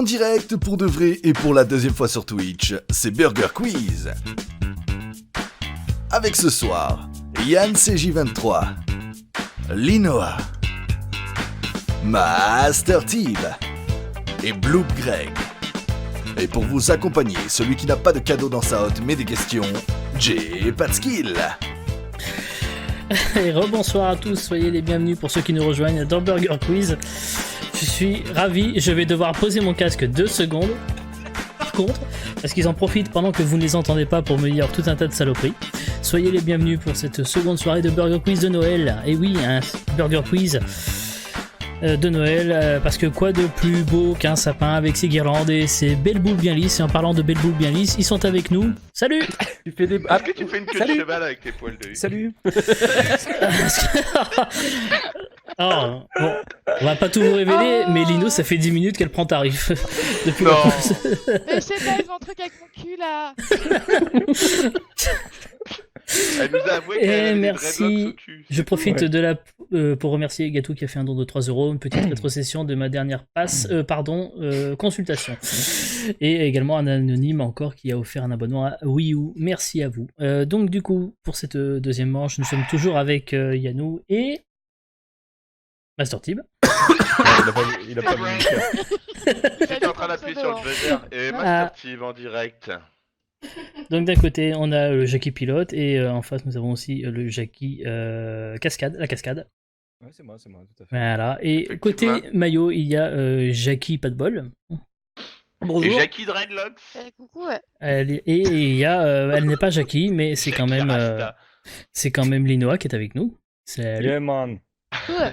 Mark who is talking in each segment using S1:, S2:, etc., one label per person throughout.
S1: En direct pour de vrai et pour la deuxième fois sur Twitch, c'est Burger Quiz. Avec ce soir, Yann CJ23, Linoa, Master Team et Bloop Greg. Et pour vous accompagner, celui qui n'a pas de cadeau dans sa hotte mais des questions, Jay Patskill.
S2: Et rebonsoir à tous, soyez les bienvenus pour ceux qui nous rejoignent dans Burger Quiz. Je suis ravi, je vais devoir poser mon casque 2 secondes. Par contre, parce qu'ils en profitent pendant que vous ne les entendez pas pour me dire tout un tas de saloperies. Soyez les bienvenus pour cette seconde soirée de Burger Quiz de Noël. Et oui, un Burger Quiz de Noël, parce que quoi de plus beau qu'un sapin avec ses guirlandes et ses belles boules bien lisses. Et en parlant de belles boules bien lisses, ils sont avec nous. Salut.
S3: Tu fais des...
S4: Est-ce que tu fais une queue de cheval avec tes poils de...
S3: Salut.
S2: Oh, bon, on va pas tout vous révéler, mais Lino, ça fait 10 minutes qu'elle prend tarif. Depuis
S4: Non.
S5: Mais je sais pas, ils ont un truc avec mon cul là.
S4: Elle nous a avoué qu'elle avait des
S2: merci.
S4: dreadlocks au cul.
S2: Je profite
S3: Ouais.
S2: de la pour remercier Gatou qui a fait un don de 3€, une petite rétrocession de ma dernière consultation. Et également un anonyme encore qui a offert un abonnement à Wii U. Merci à vous. Donc du coup, pour cette deuxième manche, nous sommes toujours avec Yannou et Master Tib.
S3: Il a pas vu le cœur.
S4: J'étais en train d'appuyer sur le buzzer et Master Team en direct.
S2: Donc d'un côté, on a le Jackie pilote et en face, nous avons aussi le Jackie cascade, la cascade.
S3: Ouais, c'est moi, tout à fait.
S2: Voilà. Et
S4: Effectivement.
S2: côté maillot, il y a Jackie pas de bol.
S4: Et Jackie Dreadlocks.
S5: Coucou, ouais.
S2: Et il y a, elle n'est pas Jackie, mais c'est quand
S4: Jackie
S2: même,
S4: Rasta.
S2: c'est quand même Linoa qui est avec nous. Salut.
S3: Yeah, man.
S5: Ouais.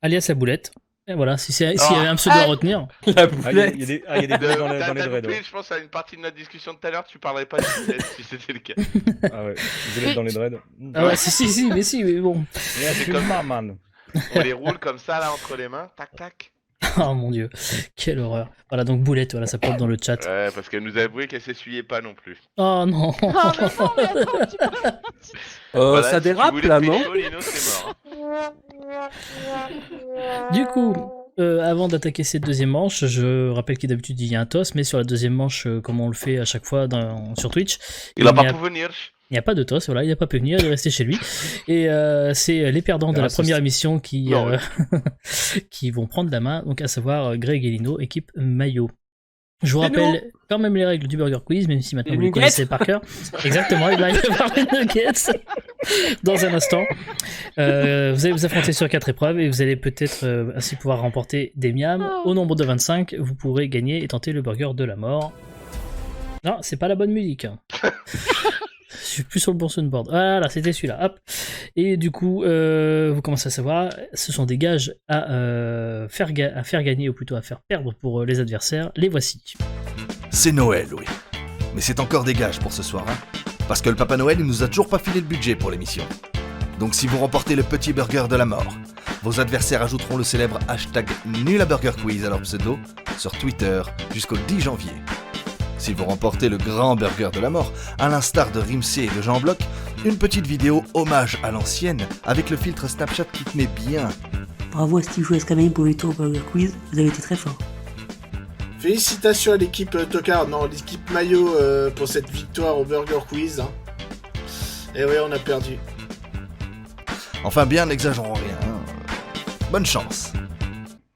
S2: Alias la boulette. Et voilà, s'il y avait un pseudo à retenir.
S3: Il y a des bulles dans les
S4: T'as
S3: dreads.
S4: loupé,
S3: Ouais.
S4: je pense à une partie de notre discussion de tout à l'heure, tu parlerais pas de bullets, si c'était le cas.
S3: Ah ouais, des bulles dans les dreads.
S2: Ah ouais, si, mais bon.
S3: Yeah,
S4: c'est
S3: c'est
S4: comme-
S3: comme man.
S4: On les roule comme ça là entre les mains, tac tac.
S2: Oh mon dieu, quelle horreur. Voilà, donc boulette, voilà, ça pop dans le chat.
S4: Ouais, parce qu'elle nous a avoué qu'elle s'essuyait pas non plus.
S2: Oh non.
S5: Oh, mais non, mais attends, tu peux.
S4: Voilà,
S6: Ça
S4: si
S6: dérape
S4: tu voulais
S6: là,
S4: te
S6: non
S4: pécho, Lino, c'est mort.
S2: Du coup, avant d'attaquer cette deuxième manche, je rappelle qu'il d'habitude il y a un toss, mais sur la deuxième manche, comme on le fait à chaque fois sur Twitch,
S4: Il a
S2: n'y
S4: pas
S2: a-
S4: pu venir.
S2: il n'y a pas de toss, voilà, il n'a pas pu venir, il est resté chez lui. Et c'est les perdants de la
S3: Raciste.
S2: première émission qui,
S4: Non,
S2: qui vont prendre la main, donc à savoir Greg et Lino, équipe maillot. Je vous rappelle quand même les règles du Burger Quiz, même si maintenant
S6: Les
S2: vous les
S6: nuggets.
S2: connaissez par cœur. Exactement, il va y avoir les nuggets dans un instant. Vous allez vous affronter sur 4 épreuves et vous allez peut-être ainsi pouvoir remporter des miams. Au nombre de 25, vous pourrez gagner et tenter le burger de la mort. Non, c'est pas la bonne musique. Je suis plus sur le bon soundboard. Voilà, c'était celui-là. Hop. Et du coup, vous commencez à savoir, ce sont des gages à faire gagner, ou plutôt à faire perdre pour les adversaires. Les voici.
S1: C'est Noël, oui. Mais c'est encore des gages pour ce soir, hein. Parce que le Papa Noël, il nous a toujours pas filé le budget pour l'émission. Donc si vous remportez le petit burger de la mort, vos adversaires ajouteront le célèbre hashtag #NulABurgerQuiz à leur pseudo sur Twitter jusqu'au 10 janvier. Si vous remportez le grand burger de la mort, à l'instar de Rimsey et de Jean Bloch, une petite vidéo hommage à l'ancienne avec le filtre Snapchat qui te met bien.
S7: Bravo à Steve et Scanline pour le tour Burger Quiz, vous avez été très fort.
S6: Félicitations à l'équipe Tocard, non, l'équipe Maillot pour cette victoire au Burger Quiz. Hein. Et ouais, on a perdu.
S1: Enfin bien, n'exagérons rien. hein. Bonne chance.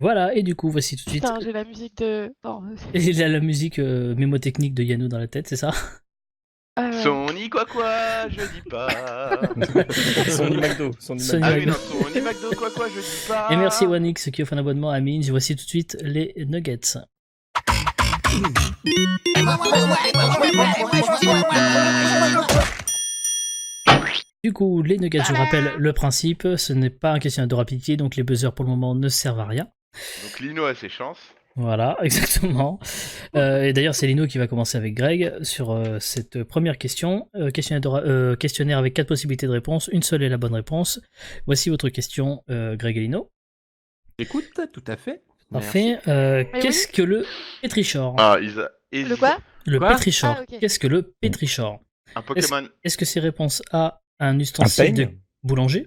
S2: Voilà, et du coup, voici tout de suite.
S5: Putain, j'ai la musique de. Non.
S2: Et il y a la musique mémotechnique de Yannou dans la tête, c'est ça?
S4: Sony quoi, je dis pas.
S3: Sony McDo.
S2: Sony
S4: Ah oui,
S2: McDo.
S4: non, Sony McDo quoi, je dis pas.
S2: Et merci OneX qui offre un abonnement à Minge. Voici tout de suite les nuggets. Du coup, les nuggets, je vous rappelle le principe, ce n'est pas un questionnaire de rapidité, donc les buzzers pour le moment ne servent à rien.
S4: Donc Lino a ses chances.
S2: Voilà, exactement. Et d'ailleurs, c'est Lino qui va commencer avec Greg sur cette première question. Questionnaire avec 4 possibilités de réponse, une seule est la bonne réponse. Voici votre question, Greg et Lino.
S6: Écoute, tout à fait.
S2: Parfait. Qu'est-ce que le Petrichor?
S4: Ah,
S5: Le quoi?
S2: Le
S6: Quoi
S2: Petrichor.
S5: Ah, ok.
S2: Qu'est-ce que le Petrichor?
S4: Un Pokémon.
S2: Est-ce que c'est réponse A, un ustensile de
S3: peigne
S2: boulanger?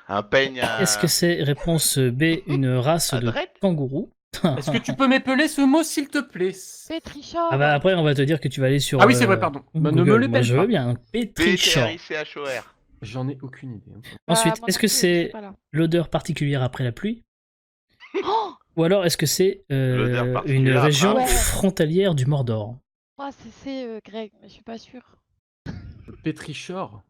S4: Un peigne à...
S2: Est-ce que c'est réponse B, une race
S4: Un
S2: de
S4: dread
S2: kangourou?
S8: Est-ce que tu peux m'épeler ce mot, s'il te plaît?
S5: Pétrichor.
S2: Ah bah après, on va te dire que tu vas aller sur.
S8: Ah oui, c'est vrai, pardon. Bah, ne me
S2: Google.
S8: l'épelle
S2: Moi, je
S8: pas.
S2: veux bien. Pétrichor.
S4: P-T-R-I-C-H-O-R.
S8: J'en ai aucune idée.
S2: Ensuite,
S5: Moi
S2: est-ce
S5: non
S2: que
S5: plus, je
S2: c'est
S5: sais pas, là.
S2: l'odeur particulière après la pluie?
S5: Oh,
S2: Ou alors est-ce que c'est
S4: L'odeur
S2: une
S4: particulière
S2: région
S5: après- Ouais.
S2: frontalière du Mordor?
S5: c'est Greg, mais je suis pas sûre.
S8: Pétrichor.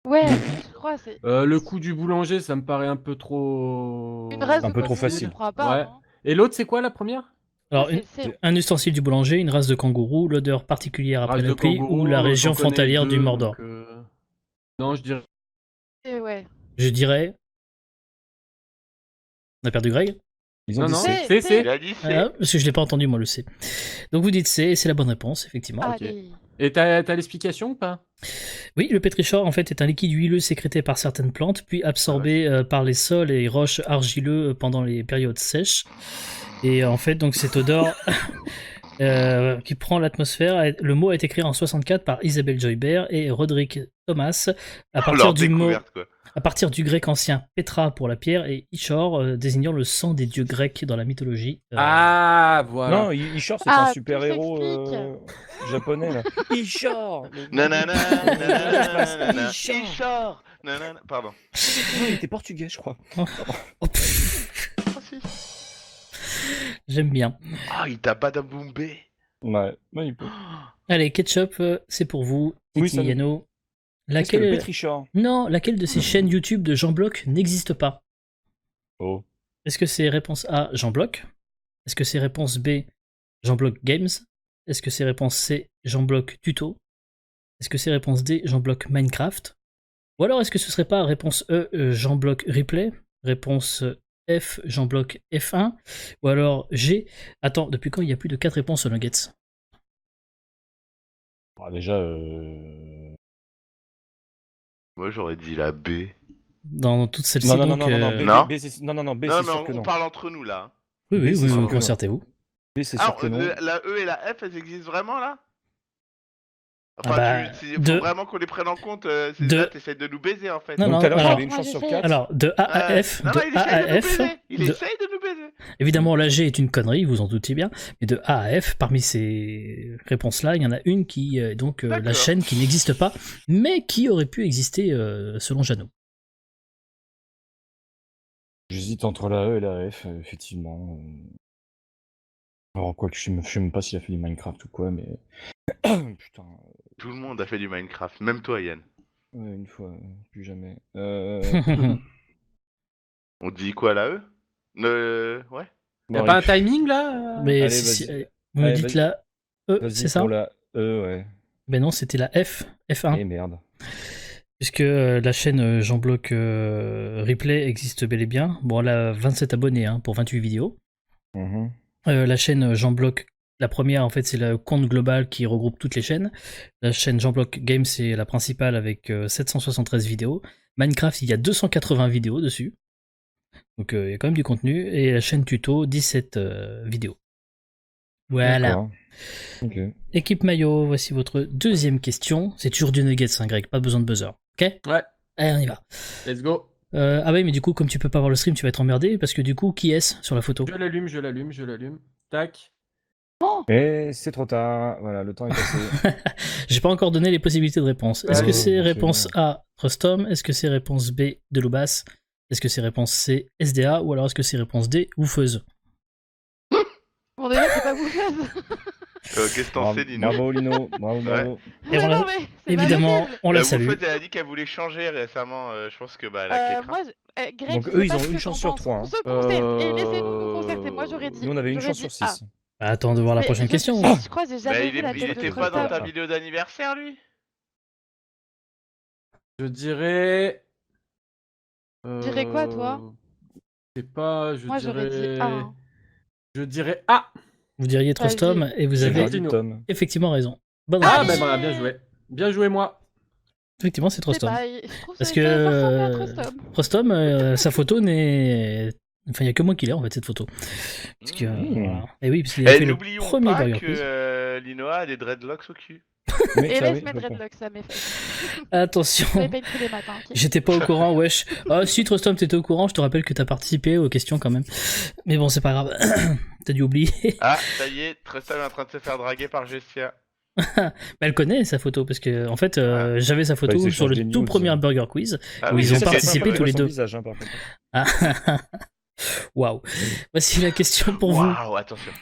S5: Ouais, je crois, c'est
S8: Le coup du boulanger, ça me paraît un peu trop...
S5: une race
S3: un
S5: de
S3: peu trop
S5: kangourou,
S3: facile.
S5: Je crois pas,
S8: Ouais.
S5: non
S8: Et l'autre, c'est quoi la première?
S2: Alors,
S5: C'est-
S2: un ustensile du boulanger, une race de kangourou, l'odeur particulière après
S8: Race
S2: la
S8: de
S2: pluie
S8: kangourou,
S2: ou la
S8: j'en
S2: région
S8: connais
S2: frontalière
S8: deux,
S2: du Mordor.
S8: donc, Non, je dirais...
S5: ouais.
S2: Je dirais. On a perdu Greg?
S3: Ils ont
S8: Non,
S3: dit
S8: non,
S3: c'est.
S8: c'est...
S4: Il a dit c'est.
S2: Ah, parce que je l'ai pas entendu, moi, le C. Donc vous dites C, et c'est la bonne réponse, effectivement.
S5: Ah,
S8: ok.
S5: Allez.
S8: Et t'as l'explication ou pas?
S2: Oui, le pétrichor, en fait, est un liquide huileux sécrété par certaines plantes, puis absorbé par les sols et roches argileux pendant les périodes sèches. Et en fait, donc cette odeur qui prend l'atmosphère, le mot a été créé en 64 par Isabelle Joybert et Roderick Thomas à partir
S4: Leur
S2: du mot,
S4: découverte, quoi.
S2: à partir du grec ancien Petra pour la pierre et Ishor désignant le sang des dieux grecs dans la mythologie.
S8: Ah, voilà.
S3: Non, Ishor, c'est
S5: Ah,
S3: un
S5: tout
S3: super-héros
S5: s'explique.
S3: japonais, là. Ishor
S4: Nanana, nanana,
S3: Ishor
S4: Ishor, nanana. Pardon.
S3: Non, il était portugais, je crois.
S2: Oh, pff,
S4: Ah, si.
S2: j'aime bien.
S4: Ah, il t'a badaboumbé.
S3: Ouais, il peut.
S2: Allez, ketchup, c'est pour vous.
S3: Oui,
S2: Titi
S3: ça-
S2: Yano.
S3: Qu'est-ce que le
S2: Laquelle...
S3: pétrichor?
S2: Non, laquelle de ces chaînes YouTube de Jean Bloc n'existe pas?
S3: Oh.
S2: Est-ce que c'est réponse A, Jean Bloc? Est-ce que c'est réponse B, Jean Bloc Games? Est-ce que c'est réponse C, Jean Bloc Tuto? Est-ce que c'est réponse D, Jean Bloc Minecraft? Ou alors est-ce que ce serait pas réponse E, Jean Bloc Replay? Réponse F, Jean Bloc F1? Ou alors G? Attends, depuis quand il y a plus de 4 réponses aux Nuggets?
S3: Ah, déjà,
S4: Moi, j'aurais dit la B.
S2: Dans toutes celles-ci,
S3: non,
S2: donc...
S3: B,
S4: Non.
S3: B, c'est... non,
S4: Non,
S3: c'est
S4: mais
S3: sûr que
S4: on
S3: non.
S4: parle entre nous, là.
S2: Oui,
S3: B,
S2: oui,
S3: c'est
S2: oui,
S3: sûr
S2: oui,
S3: que non.
S2: concertez-vous.
S3: B, c'est
S4: Ah,
S3: sûr que non.
S4: la E et la F, elles existent vraiment, là?
S2: Ah bah,
S4: faut
S2: de-
S4: vraiment qu'on les prenne en compte. C'est
S2: de-
S4: là, t'essayes de nous baiser, en fait.
S2: Non,
S3: Donc
S2: non,
S3: tout à l'heure,
S2: alors-
S3: j'avais une chance sur 4.
S2: Alors, de A à F,
S4: Non,
S2: de
S4: non, il
S2: A
S4: essaye de
S2: à
S4: nous
S2: F,
S4: baiser. Il
S2: de-
S4: essaye de nous baiser.
S2: évidemment la G est une connerie, vous en doutez bien, mais de A à F, parmi ces réponses-là, il y en a une qui est donc la
S4: D'accord.
S2: chaîne qui n'existe pas, mais qui aurait pu exister selon Jeannot.
S3: J'hésite entre la E et la F, effectivement. Alors, quoi que je sais même pas s'il a fait du Minecraft ou quoi, mais... Putain,
S4: Tout le monde a fait du Minecraft, même toi, Yann.
S3: ouais, une fois, plus jamais.
S4: On dit quoi, la E? Ouais.
S8: Y'a
S3: Bon,
S8: pas un
S3: allez,
S8: timing, là?
S2: Mais
S3: Allez,
S2: si,
S3: vas-y.
S2: vous me
S3: Allez,
S2: dites
S3: vas-y.
S2: la E,
S3: Vas-y
S2: c'est ça?
S3: pour la E, ouais.
S2: Ben non, c'était la F, F1.
S3: Eh merde.
S2: Puisque la chaîne Jean Bloc Replay existe bel et bien. Bon, elle a 27 abonnés pour 28 vidéos.
S3: Mhm.
S2: La chaîne Jean Bloc, la première en fait c'est le compte global qui regroupe toutes les chaînes. La chaîne Jean Bloc Games c'est la principale avec 773 vidéos. Minecraft il y a 280 vidéos dessus. Donc il y a quand même du contenu. Et la chaîne Tuto 17 vidéos. Voilà.
S3: D'accord. Ok.
S2: Équipe Maillot, voici votre deuxième question. C'est toujours du Nuggets, Greg, pas besoin de buzzer. Ok?
S8: Ouais.
S2: Allez, on y va.
S8: Let's go.
S2: Ah oui, mais du coup, comme tu peux pas voir le stream, tu vas être emmerdé parce que du coup, qui est-ce sur la photo?
S8: Je l'allume. Tac.
S3: Et c'est trop tard. Voilà, le temps est passé.
S2: J'ai pas encore donné les possibilités de réponse. Est-ce que
S8: Allez,
S2: c'est
S3: c'est
S2: réponse
S3: bon.
S2: A, Trustom? Est-ce que c'est réponse B, Deloubas? Est-ce que c'est réponse C, SDA? Ou alors est-ce que c'est réponse D, Woufeuse?
S5: Bon, déjà, c'est pas bouffeuse.
S4: Qu'est-ce que t'en
S3: Bravo,
S4: sais, Lino?
S3: bravo, Lino. Bravo.
S2: Et on l'a- Évidemment, on la
S4: La
S2: salue.
S4: Woufette, elle a dit qu'elle voulait changer récemment. Je pense que bah, elle a quelqu'un.
S5: Moi, Greg,
S3: Donc,
S5: je
S3: eux,
S5: sais
S3: ils
S5: pas
S3: ont
S5: ce
S3: une
S5: que
S3: chance
S5: t'en
S3: sur
S5: penses.
S3: 3, hein.
S5: On se concerte et laissez-nous nous concerter. Moi, j'aurais dit.
S3: Nous, on avait une
S5: j'aurais
S3: chance sur
S5: dit A.
S3: 6.
S2: Attends de voir la
S5: Mais
S2: prochaine question.
S5: Je crois que j'ai
S4: Bah,
S5: jamais vu la
S4: il
S5: tête
S4: était
S5: de
S4: pas dans ta
S5: Trustom.
S4: vidéo d'anniversaire, lui?
S8: Je dirais...
S5: Tu dirais quoi, toi?
S8: Je sais pas, je
S5: Moi, j'aurais
S8: dirais...
S5: dit A. hein.
S8: Je dirais A.
S2: Vous diriez Trustom et vous
S3: J'ai
S2: avez
S3: dit Tom.
S2: effectivement raison. Bonne
S8: Ah,
S2: réponse.
S8: bah voilà, bien joué. Bien joué, moi.
S2: Effectivement, c'est
S5: Je sais
S2: Trustom.
S5: pas, je trouve
S2: Parce
S5: ça ça ressemble à
S2: que
S5: Trustom.
S2: Trustom, sa photo n'est. Enfin, il n'y a que moi qui l'ai en fait cette photo. Parce que, voilà. Et oui, parce qu'il a fait le
S4: N'oublions
S2: premier
S4: pas
S2: Burger
S4: que
S2: Quiz.
S4: Linoa a des dreadlocks au cul.
S3: Mais
S5: Et
S3: ça,
S5: laisse
S3: oui,
S5: mes
S3: je comprends.
S5: dreadlocks, ça m'est fait.
S2: Attention,
S5: Je les peigne tous les matins. ok.
S2: j'étais pas au courant, wesh. Ah, si Trustom, t'étais au courant, je te rappelle que t'as participé aux questions quand même. Mais bon, c'est pas grave. T'as dû oublier.
S4: Ah, ça y est, Tristan est en train de se faire draguer par Gestia.
S2: Bah, elle connaît sa photo parce que en fait j'avais sa photo
S3: Bah, ils
S2: sur le
S3: échangent des
S2: tout
S3: news.
S2: premier Burger Quiz.
S4: Ah
S2: Où
S4: oui,
S2: ils ont
S4: je sais
S2: participé
S4: pas,
S2: tous les
S3: son
S2: deux.
S3: visage, hein, par contre.
S2: Ah. Waouh. Voici la question pour vous.
S4: Waouh, attention,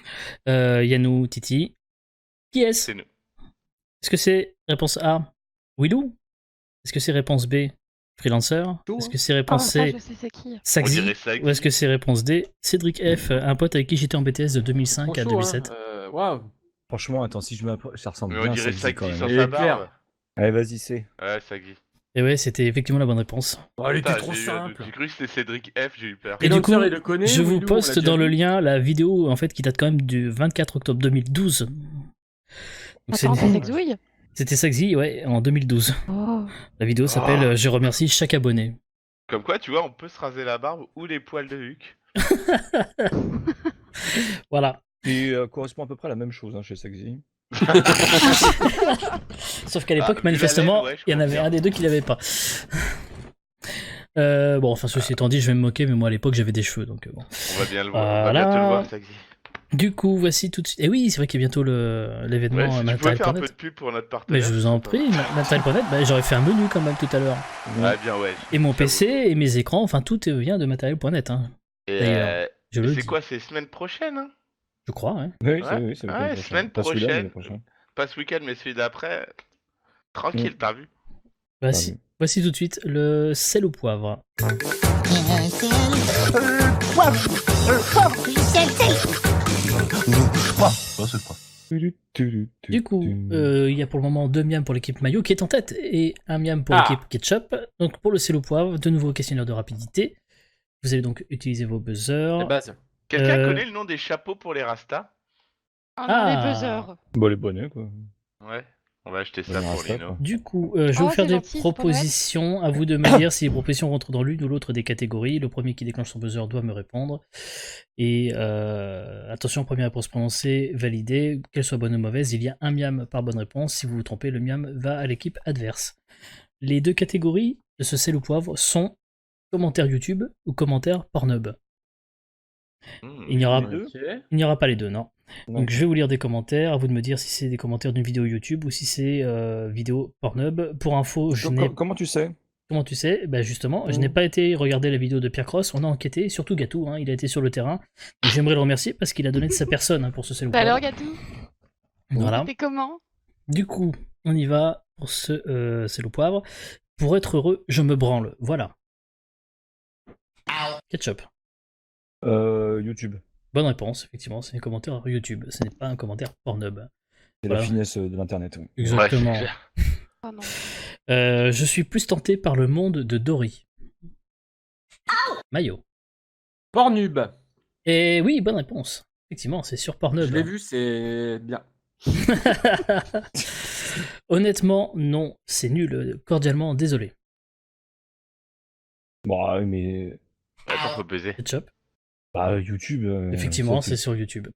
S2: Yannou, Titi. Qui est-ce?
S4: c'est nous.
S2: Est-ce que c'est réponse A, Willou? Est-ce que c'est réponse B, Freelancer? Est-ce que c'est
S5: Oh,
S2: réponse
S5: ça,
S2: C,
S5: je sais c'est qui.
S4: On
S2: Saxy?
S4: dirait ça.
S2: Ou est-ce que c'est réponse D, Cédric F, un pote avec qui j'étais en BTS de 2005 à
S8: Trop chaud,
S2: 2007?
S8: hein. Waouh.
S3: Franchement, attends, si je m'approche, ça ressemble
S4: Mais on
S3: bien à
S4: dirait
S3: Saxy quand
S4: Sagzi
S3: même.
S4: sans
S8: Et
S4: sa
S8: Claire.
S4: barbe.
S3: Allez, vas-y, c'est.
S4: Ouais, Sagzi.
S2: Et ouais, c'était effectivement la bonne réponse.
S8: Oh, elle était
S4: Putain,
S8: trop simple.
S4: J'ai cru que c'était Cédric F, j'ai eu peur.
S2: Et du coup,
S8: Freelancer, il le connaît,
S2: je vous
S8: Willou, on
S2: poste
S8: l'a déjà
S2: dans le
S8: vu.
S2: lien la vidéo en fait qui date quand même du 24 octobre 2012. Donc,
S5: Attends, c'est Sexouille.
S2: c'était Saxy, ouais, en 2012.
S5: Oh.
S2: La vidéo s'appelle Je remercie chaque abonné.
S4: Comme quoi, tu vois, on peut se raser la barbe ou les poils de Huck.
S2: Voilà.
S3: Qui correspond à peu près à la même chose hein, chez Saxy.
S2: Sauf qu'à l'époque,
S4: vu la
S2: manifestement,
S4: laine, ouais, je
S2: il y en avait
S4: confirme.
S2: un des deux qui l'avait pas. Bon, enfin, ceci étant dit, je vais me moquer, mais moi à l'époque j'avais des cheveux, donc bon.
S4: On va bien le voir, on va
S2: Voilà.
S4: bientôt le voir, Sagzi.
S2: Du coup, voici tout de suite. Et oui, c'est vrai qu'il y a bientôt l'événement
S4: Ouais, si tu pouvais faire un peu
S2: Matériel.net.
S4: de pub pour notre
S2: Mais
S4: partenaire.
S2: je vous en prie, Matériel.net, bah, j'aurais fait un menu quand même tout à l'heure.
S4: Ah bien, ouais.
S2: Et mon
S4: j'avoue.
S2: PC et mes écrans, enfin tout vient de Matériel.net. Hein.
S4: Et
S2: D'ailleurs, je le
S4: c'est
S2: dis.
S4: quoi, c'est semaine prochaine hein?
S2: Je crois, hein.
S3: Oui,
S4: Ouais.
S3: c'est
S4: Ouais,
S3: le
S4: semaine
S3: Pas celui-là, mais
S4: prochaine.
S3: le prochain.
S4: Pas ce week-end, mais celui d'après. Tranquille, t'as vu?
S2: Voici tout de suite le sel au poivre. Du coup, il y a pour le moment 2 miams pour l'équipe Mayo qui est en tête et 1 miam pour l'équipe Ketchup. Donc pour le sel au poivre, de nouveau questionnaire de rapidité. Vous allez donc utiliser vos buzzers.
S8: La base.
S4: Quelqu'un connaît le nom des chapeaux pour les Rastas?
S5: Oh non,
S2: Ah.
S5: les buzzers.
S3: Bon, les bonnets, quoi.
S4: Ouais. On va acheter ça
S3: Ouais,
S4: pour
S3: Rasta,
S4: Lino.
S3: quoi.
S2: Du coup, je vais
S5: Oh,
S2: vous faire
S5: c'est
S2: des
S5: gentil, c'est pas
S2: propositions. À vous de me dire si les propositions rentrent dans l'une ou l'autre des catégories. Le premier qui déclenche son buzzer doit me répondre. Et attention, première réponse prononcée, validée. Qu'elle soit bonne ou mauvaise, il y a 1 miam par bonne réponse. Si vous vous trompez, le miam va à l'équipe adverse. Les 2 catégories de ce sel ou poivre sont commentaires YouTube ou commentaires Pornhub. Il n'y aura,
S3: Les deux
S8: Ok.
S2: il n'y aura pas les deux, non.
S3: Non.
S2: Donc je vais vous lire des commentaires, à vous de me dire si c'est des commentaires d'une vidéo YouTube ou si c'est vidéo Pornhub. Pour info, je n'ai...
S3: Comment tu sais
S2: Comment tu sais? Bah justement, je n'ai pas été regarder la vidéo de Pierre Cross, on a enquêté, surtout Gatou, hein, il a été sur le terrain. Donc, j'aimerais le remercier parce qu'il a donné de sa personne hein, pour ce sel au
S5: Bah alors,
S2: poivre.
S5: Gatou,
S2: Voilà.
S5: c'était comment?
S2: Du coup, on y va pour ce sel au poivre. Pour être heureux, je me branle. Voilà. Ketchup.
S3: YouTube.
S2: Bonne réponse, effectivement, c'est un commentaire YouTube, ce n'est pas un commentaire Pornhub.
S3: C'est
S2: Voilà.
S3: la finesse de l'internet. Ouais.
S2: Exactement.
S4: Ouais, c'est clair.
S5: Oh non.
S2: Je suis plus tenté par le monde de Dory. Mayo.
S8: Pornhub.
S2: Et oui, bonne réponse. Effectivement, c'est sur Pornhub.
S8: Je l'ai vu, c'est bien.
S2: Honnêtement, non, c'est nul. Cordialement, désolé.
S3: Bon, ah oui, mais.
S4: Attends, faut baiser.
S2: Ketchup.
S3: Bah, YouTube.
S2: Effectivement,
S3: ça,
S2: c'est sur YouTube.
S3: tu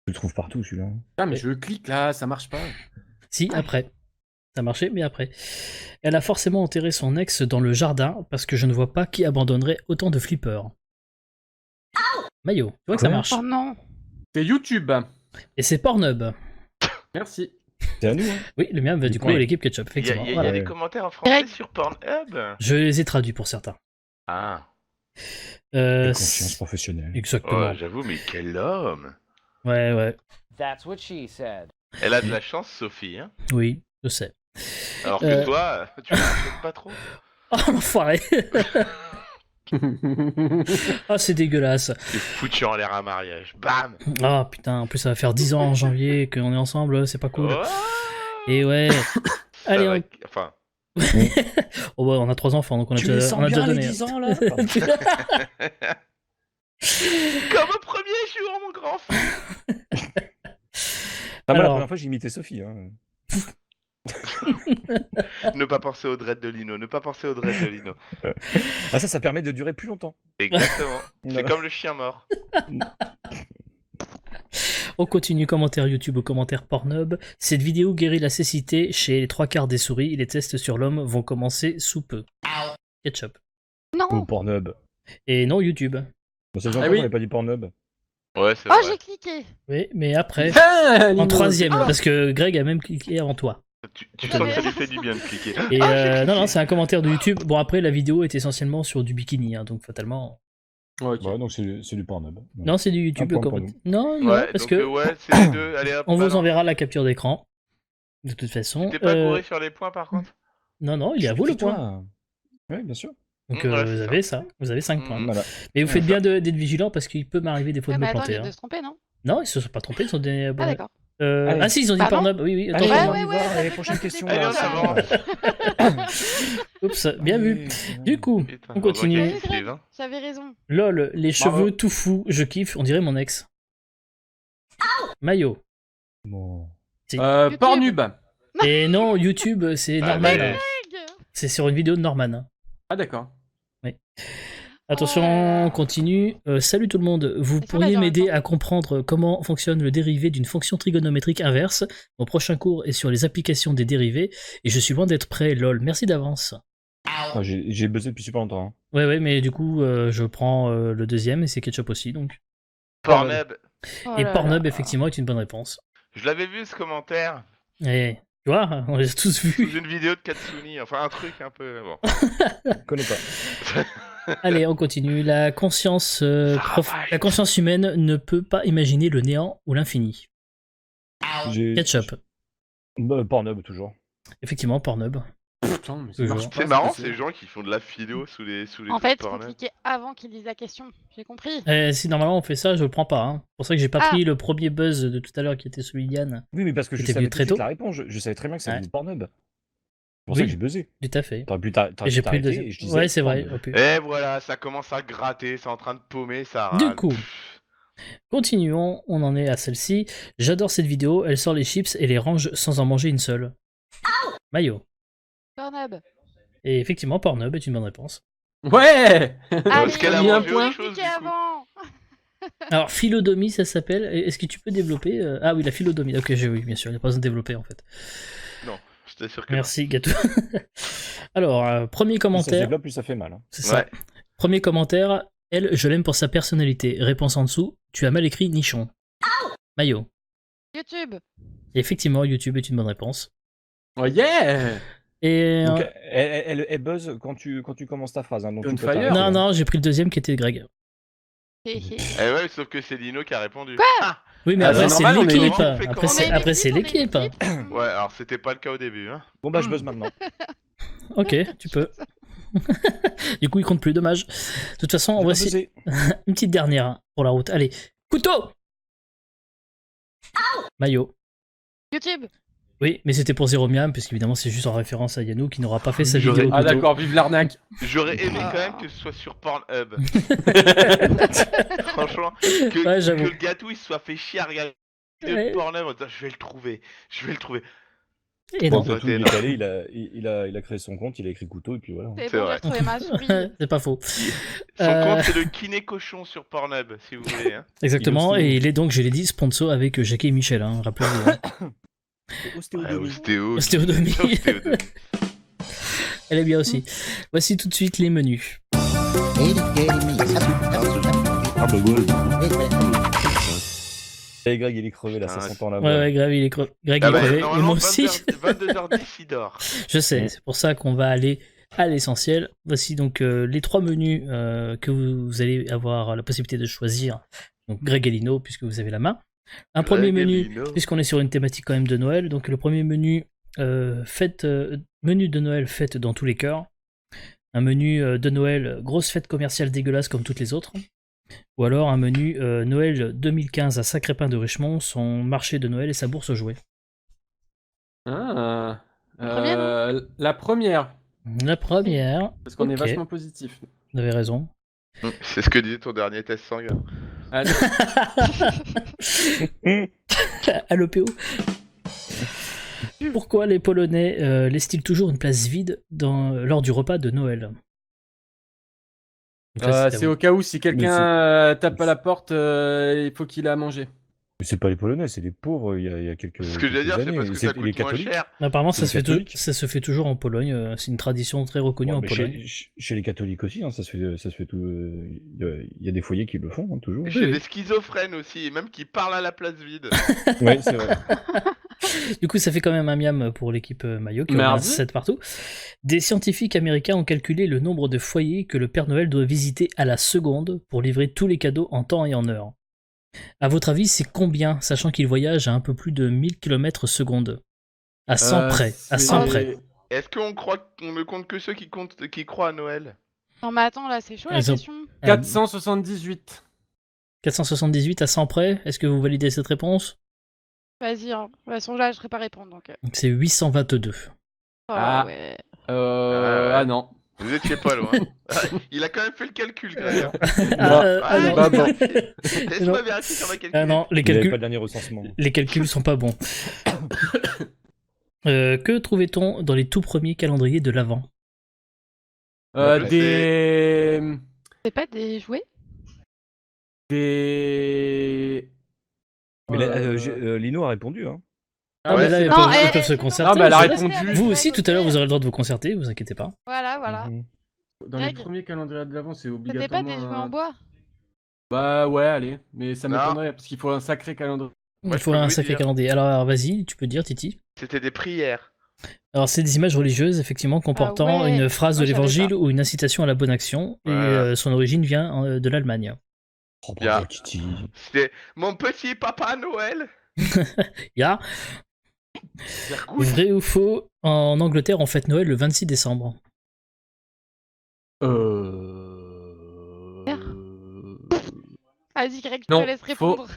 S3: le trouves partout, celui-là.
S8: Ah, mais je clique là, ça marche pas.
S2: Si, après. Ça marchait, mais après. Elle a forcément enterré son ex dans le jardin parce que je ne vois pas qui abandonnerait autant de flippers. Mayo, tu vois que ça
S3: Quoi
S2: marche.
S5: Oh non.
S8: C'est YouTube.
S2: Et c'est Pornhub.
S8: Merci.
S3: C'est à nous, hein.
S2: Oui, le mien va du coup
S4: Oui.
S2: à l'équipe Ketchup,
S4: Il y a,
S2: effectivement.
S4: il y a
S2: Voilà.
S4: des commentaires en français
S5: Greg.
S4: sur Pornhub?
S2: Je les ai traduits pour certains.
S4: Ah.
S2: Euh,
S3: Conscience professionnelle.
S2: Exactement.
S4: Oh, j'avoue, mais quel homme!
S2: Ouais, ouais.
S9: That's what she said.
S4: Elle a de la chance, Sophie, hein?
S2: Oui, je sais.
S4: Alors que
S2: Euh.
S4: toi, tu l'acceptes pas trop.
S2: Oh, l'enfoiré. Ah, c'est dégueulasse.
S4: T'es foutu en l'air un mariage. Bam!
S2: Ah, putain, en plus, ça va faire 10 ans en janvier qu'on est ensemble, c'est pas cool.
S4: Oh,
S2: Et ouais.
S4: ça
S2: Allez,
S4: va-
S2: on...
S4: Enfin,
S2: Oh, ouais, on a 3 enfants, donc on a
S3: Tu les
S2: déjà,
S3: sens
S2: on a déjà
S3: bien, les
S2: donné.
S3: 10 ans, là
S4: comme au premier jour, mon grand frère!
S3: Ah, moi, la
S2: Alors.
S3: première fois, j'ai imité Sophie. Hein.
S4: Ne pas penser au dread de Lino, ne pas penser au dread de Lino.
S3: Ah, ça permet de durer plus longtemps.
S4: Exactement. C'est
S3: Voilà.
S4: comme le chien mort.
S2: On continue, commentaire YouTube ou commentaire Pornhub. Cette vidéo guérit la cécité chez les 3/4 des souris. Les tests sur l'homme vont commencer sous peu. Ketchup.
S3: Ou
S5: Non.
S3: Pornhub.
S2: Et non, YouTube.
S3: Bon, ça faisait
S8: Ah
S3: longtemps
S8: oui.
S3: qu'on n'avait pas dit Pornhub.
S4: Ouais, c'est
S5: Oh,
S4: vrai.
S5: j'ai cliqué.
S2: Oui, mais après,
S8: Ah,
S2: en
S8: Lino.
S2: troisième, parce que Greg a même cliqué avant toi.
S4: Tu sens que ça lui fait du bien de cliquer.
S2: Et
S5: Oh, j'ai
S2: non, non,
S5: cliqué.
S2: c'est un commentaire de YouTube. Bon, après, la vidéo est essentiellement sur du bikini, hein, donc fatalement.
S8: Ok.
S3: Ouais, donc c'est du Pornhub.
S2: Non, c'est du YouTube.
S3: Un point pour nous.
S2: Non, non,
S4: Ouais,
S2: parce
S4: donc
S2: que
S4: ouais, c'est les deux. Allez hop.
S2: on vous
S4: balance.
S2: enverra la capture d'écran. De toute façon.
S4: T'es pas gouré sur les points par contre.
S2: Non, non, il est à vous le point.
S3: Oui, bien sûr.
S2: Donc
S4: Ouais,
S2: vous
S4: c'est
S2: avez ça. Vous avez 5 points.
S3: Voilà.
S2: Mais vous
S4: Ouais,
S2: faites
S4: ça.
S2: bien d'être vigilant parce qu'il peut m'arriver des fois
S5: Ouais,
S2: de
S5: mais
S2: me
S5: attends,
S2: planter.
S5: ils
S2: Hein.
S5: de se tromper, non?
S2: Non, ils se sont pas trompés, ils sont des.
S5: Ah, d'accord.
S3: Allez.
S2: Ah si, ils ont dit
S5: Ah, non
S2: Pornhub. Oui, oui. Attends,
S5: Ouais,
S2: attends.
S5: ouais, ouais, ça
S3: Allez,
S5: fait
S3: prochaine
S5: ça,
S3: question.
S5: c'était
S4: Allez,
S5: bien,
S4: on
S5: ça.
S4: avance.
S2: Oups, bien vu. Du coup,
S4: Putain,
S2: on continue.
S4: heureusement qu'il écrive, hein.
S5: J'avais raison.
S2: LOL, les
S3: Bravo.
S2: cheveux tout fous, je kiffe, on dirait mon ex. Mayo.
S3: Bon.
S5: YouTube.
S8: Pornhub.
S2: Et non, YouTube, c'est
S4: Ah,
S2: Norman.
S4: mais-
S5: Greg.
S2: C'est sur une vidéo de Norman.
S8: Ah, d'accord.
S2: Attention,
S5: Oh là là.
S2: on continue. Salut tout le monde. Vous
S5: Est-ce qu'on
S2: pourriez
S5: l'a dit en
S2: m'aider
S5: même temps
S2: à comprendre comment fonctionne le dérivé d'une fonction trigonométrique inverse. Mon prochain cours est sur les applications des dérivés et je suis loin d'être prêt. Lol, merci d'avance.
S3: Ah, j'ai buzzé depuis super longtemps. Hein.
S2: Ouais, mais du coup, je prends le deuxième et c'est Ketchup aussi. Donc.
S4: Pornhub.
S5: Oh
S2: Et
S5: là
S2: Pornhub,
S5: là.
S2: effectivement, est une bonne réponse.
S4: Je l'avais vu ce commentaire
S2: Et tu vois, on les a tous
S4: sous
S2: vus.
S4: une vidéo de Katsuni, enfin un truc un peu. Bon.
S3: Je connais pas.
S2: Allez, on continue. La conscience,
S4: vache.
S2: la conscience humaine ne peut pas imaginer le néant ou l'infini. Ketchup.
S3: Pornhub, toujours.
S2: Effectivement, Pornhub.
S8: Putain, mais ça
S2: Toujours.
S8: marche pas,
S4: C'est marrant
S8: ce que
S4: ces gens qui font de la philo sous les
S5: En
S4: trucs
S5: fait, faut
S4: Pornhub.
S5: cliquer avant qu'il lise la question. J'ai compris.
S2: Si normalement on fait ça, je le prends pas. Hein. C'est pour ça que j'ai pas
S5: Ah.
S2: pris le premier buzz de tout à l'heure qui était celui d'Yann.
S3: Oui, mais parce que je
S2: C'était
S3: savais
S2: vu
S3: tout
S2: très
S3: de suite
S2: tôt.
S3: la réponse. Je savais très bien que ça
S2: Ouais.
S3: venait de Pornhub. C'est pour
S2: Oui.
S3: ça que j'ai buzzé.
S2: Tout à fait.
S3: T'aurais pu
S2: Et j'ai pris le
S3: t'arrêter
S2: deuxième.
S3: et je disais
S2: Ouais, c'est vrai.
S3: Pornhub.
S2: Oh, putain.
S4: Et voilà, ça commence à gratter, c'est en train de paumer, ça râle.
S2: Du coup, continuons. On en est à celle-ci. J'adore cette vidéo. Elle sort les chips et les range sans en manger une seule. Mayo.
S5: Pornhub.
S2: Et effectivement, Pornhub est une bonne réponse.
S8: Ouais.
S5: Allez,
S4: qu'elle a
S8: mis un
S4: mangé
S8: point.
S4: autre chose,
S5: cliquez
S4: du coup.
S5: avant.
S2: Alors, philodomie, ça s'appelle. Est-ce que tu peux développer Ah oui, la philodomie. Ok, oui, bien sûr. Il n'y a pas besoin de développer en fait.
S4: Non, je t'assure que non.
S2: Merci, gâteau. Alors, premier
S3: Plus ça se
S2: commentaire.
S3: développe, plus ça fait mal. Hein.
S2: C'est ça.
S4: Ouais.
S2: Premier commentaire. Elle, je l'aime pour sa personnalité. Réponse en dessous. Tu as mal écrit nichon. Mayo.
S5: YouTube.
S2: Et effectivement, YouTube est une bonne réponse.
S8: Oh yeah.
S2: Et
S3: Donc, elle buzz quand tu commences ta phrase. Hein, donc
S8: On
S3: tu peux
S8: fire.
S3: t'arrêter,
S2: non,
S3: hein.
S2: non, j'ai pris le deuxième qui était Greg.
S5: Hé, hé.
S4: Eh ouais, sauf que c'est Lino qui a répondu.
S5: Quoi
S2: Oui, mais
S8: Ah,
S2: après
S8: c'est
S2: c'est
S8: normal, on est
S2: l'équipe.
S4: une équipe.
S2: Après
S5: On est
S2: c'est
S5: une
S2: l'équipe.
S5: équipe.
S4: Ouais, alors c'était pas le cas au début. Hein.
S3: Bon, bah, je buzz maintenant.
S2: Ok, tu peux. Du coup, il compte plus, dommage. De toute façon, on
S3: J'ai
S2: va
S3: pas
S2: essayer
S3: buzzé.
S2: une petite dernière hein, pour la route. Allez, couteau. Mayo.
S5: YouTube.
S2: Oui, mais c'était pour Zero Miam, puisqu'évidemment c'est juste en référence à Yanou qui n'aura pas fait sa
S4: J'aurais-
S2: vidéo
S8: Ah
S2: couteau.
S8: d'accord, vive l'arnaque.
S4: J'aurais aimé quand même que ce soit sur Pornhub. Franchement, que,
S2: Ouais,
S4: que
S2: j'avoue.
S4: le gâteau il se soit fait chier à regarder
S2: Ouais.
S4: Pornhub en disant je vais le trouver.
S2: Et
S3: Bon,
S2: non,
S3: après tout, il est calé, il a créé son compte, il a écrit couteau, et puis voilà.
S5: C'est
S4: C'est
S5: bon,
S4: vrai.
S5: j'ai retrouvé ma souris.
S2: c'est pas faux.
S4: Son
S2: Euh.
S4: compte c'est le kiné cochon sur Pornhub si vous voulez. Hein.
S2: Exactement,
S3: Il est
S2: et il est donc, je l'ai dit, sponsor avec Jackie et Michel, hein, rappelez-vous. hein.
S4: Ouais, ostéo.
S2: Ostéodomie.
S4: Ostéodomie.
S2: Elle est bien aussi. Voici tout de suite les menus.
S3: Et Greg, il est crevé là, ça
S4: Ah,
S3: s'entend la
S2: Ouais,
S3: voix.
S2: ouais, Greg, il est, Greg, il
S4: Ah
S2: est
S4: bah,
S2: crevé, et
S4: normalement,
S2: moi aussi.
S4: 22h10 il dort.
S2: Je sais, c'est pour ça qu'on va aller à l'essentiel. Voici donc les trois menus que vous allez avoir la possibilité de choisir. Donc Greg et Lino, puisque vous avez la main. Un premier menu, puisqu'on est sur une thématique quand même de Noël. Donc le premier menu, menu de Noël fête dans tous les cœurs. Un menu de Noël, grosse fête commerciale dégueulasse comme toutes les autres. Ou alors un menu Noël 2015 à Sacré-Pin de Richemont, son marché de Noël et sa bourse aux jouets.
S8: Ah.
S5: Première,
S8: La première.
S2: La première,
S8: Parce qu'on est
S2: Ok.
S8: vachement positif.
S2: vous avez raison.
S4: C'est ce que disait ton dernier test sanguin.
S8: Ah,
S2: À l'OPO. Pourquoi les Polonais laissent-ils toujours une place vide lors du repas de Noël? Donc là, à
S8: c'est
S2: vous.
S8: au cas où si quelqu'un tape à la porte, il faut qu'il ait à manger.
S3: Mais c'est pas les Polonais, c'est les pauvres, il y a quelques
S4: Ce que j'allais dire, c'est
S3: années.
S4: parce que
S3: C'est
S4: ça
S3: les
S4: coûte moins
S3: catholiques.
S4: cher.
S2: Apparemment,
S3: C'est les catholiques.
S2: ça se fait toujours en Pologne. C'est une tradition très reconnue
S3: Ouais,
S2: en
S3: mais
S2: Pologne.
S3: chez les catholiques aussi, hein, ça se fait tout. Il y a des foyers qui le font, hein, toujours.
S4: Et chez des schizophrènes aussi, et même qui parlent à la place vide.
S3: Oui, c'est vrai.
S2: Du coup, ça fait quand même un miam pour l'équipe Maillot qui a
S8: Merci.
S2: 7 partout. Des scientifiques américains ont calculé le nombre de foyers que le Père Noël doit visiter à la seconde pour livrer tous les cadeaux en temps et en heure. À votre avis, c'est combien, sachant qu'il voyage à un peu plus de 1000 km seconde? À 100 près. À 100 près.
S4: Est-ce qu'on ne compte que ceux qui croient à Noël?
S5: Non, mais attends, là, c'est chaud la
S2: Ils ont-
S5: question.
S8: 478.
S2: 478 à 100 près. Est-ce que vous validez cette réponse?
S5: Vas-y, hein. De toute façon, là, je serai pas répondre, donc...
S2: C'est 822.
S5: Oh,
S8: Ah.
S5: ouais.
S8: Ah non.
S4: Vous étiez pas loin. Il a quand même fait le calcul, Greg.
S2: Ah, non.
S4: Laisse-moi vérifier sur ma calcul.
S2: Ah non, les
S3: Il n'y avait
S2: calculs,
S3: pas le dernier recensement.
S2: les calculs sont pas bons. Que trouvait-on dans les tout premiers calendriers de l'Avent?
S8: Des...
S5: C'est pas des jouets?
S8: Des...
S3: Mais là, Lino a répondu, hein.
S2: Ah,
S8: ouais,
S2: mais là,
S8: c'est-
S2: ils
S5: Non,
S2: peuvent se concerter.
S8: Non, mais elle a
S2: vous-
S8: répondu.
S2: Vous aussi, tout à l'heure, vous aurez le droit de vous concerter, vous inquiétez pas.
S5: Voilà, voilà.
S3: Mhm.
S8: Dans les
S5: Greg.
S8: premiers calendriers de l'avant, c'est
S5: C'était pas
S8: obligatoirement...
S5: des jouets en bois?
S8: Bah ouais, allez. Mais ça
S4: Non.
S8: m'étonnerait, parce qu'il faut un sacré calendrier.
S2: Il
S4: Moi, je
S2: faut
S4: peux
S2: un
S4: vous
S2: sacré
S4: dire.
S2: calendrier. Alors, vas-y, tu peux dire, Titi.
S4: C'était des prières.
S2: Alors, c'est des images religieuses, effectivement, comportant
S5: ouais.
S2: une phrase de
S5: Moi, je savais
S2: l'évangile
S5: pas.
S2: ou une incitation à la bonne action. Et
S4: Voilà.
S2: son origine vient de l'Allemagne.
S3: Oh,
S4: Il y a-
S3: bravo, Titi.
S4: C'était mon petit papa Noël.
S2: Ya,
S4: C'est cool.
S2: vrai ou faux, en Angleterre, on fête Noël le 26 décembre.
S5: Vas-y, Greg, je
S8: Non,
S5: te laisse
S8: faux.
S5: répondre.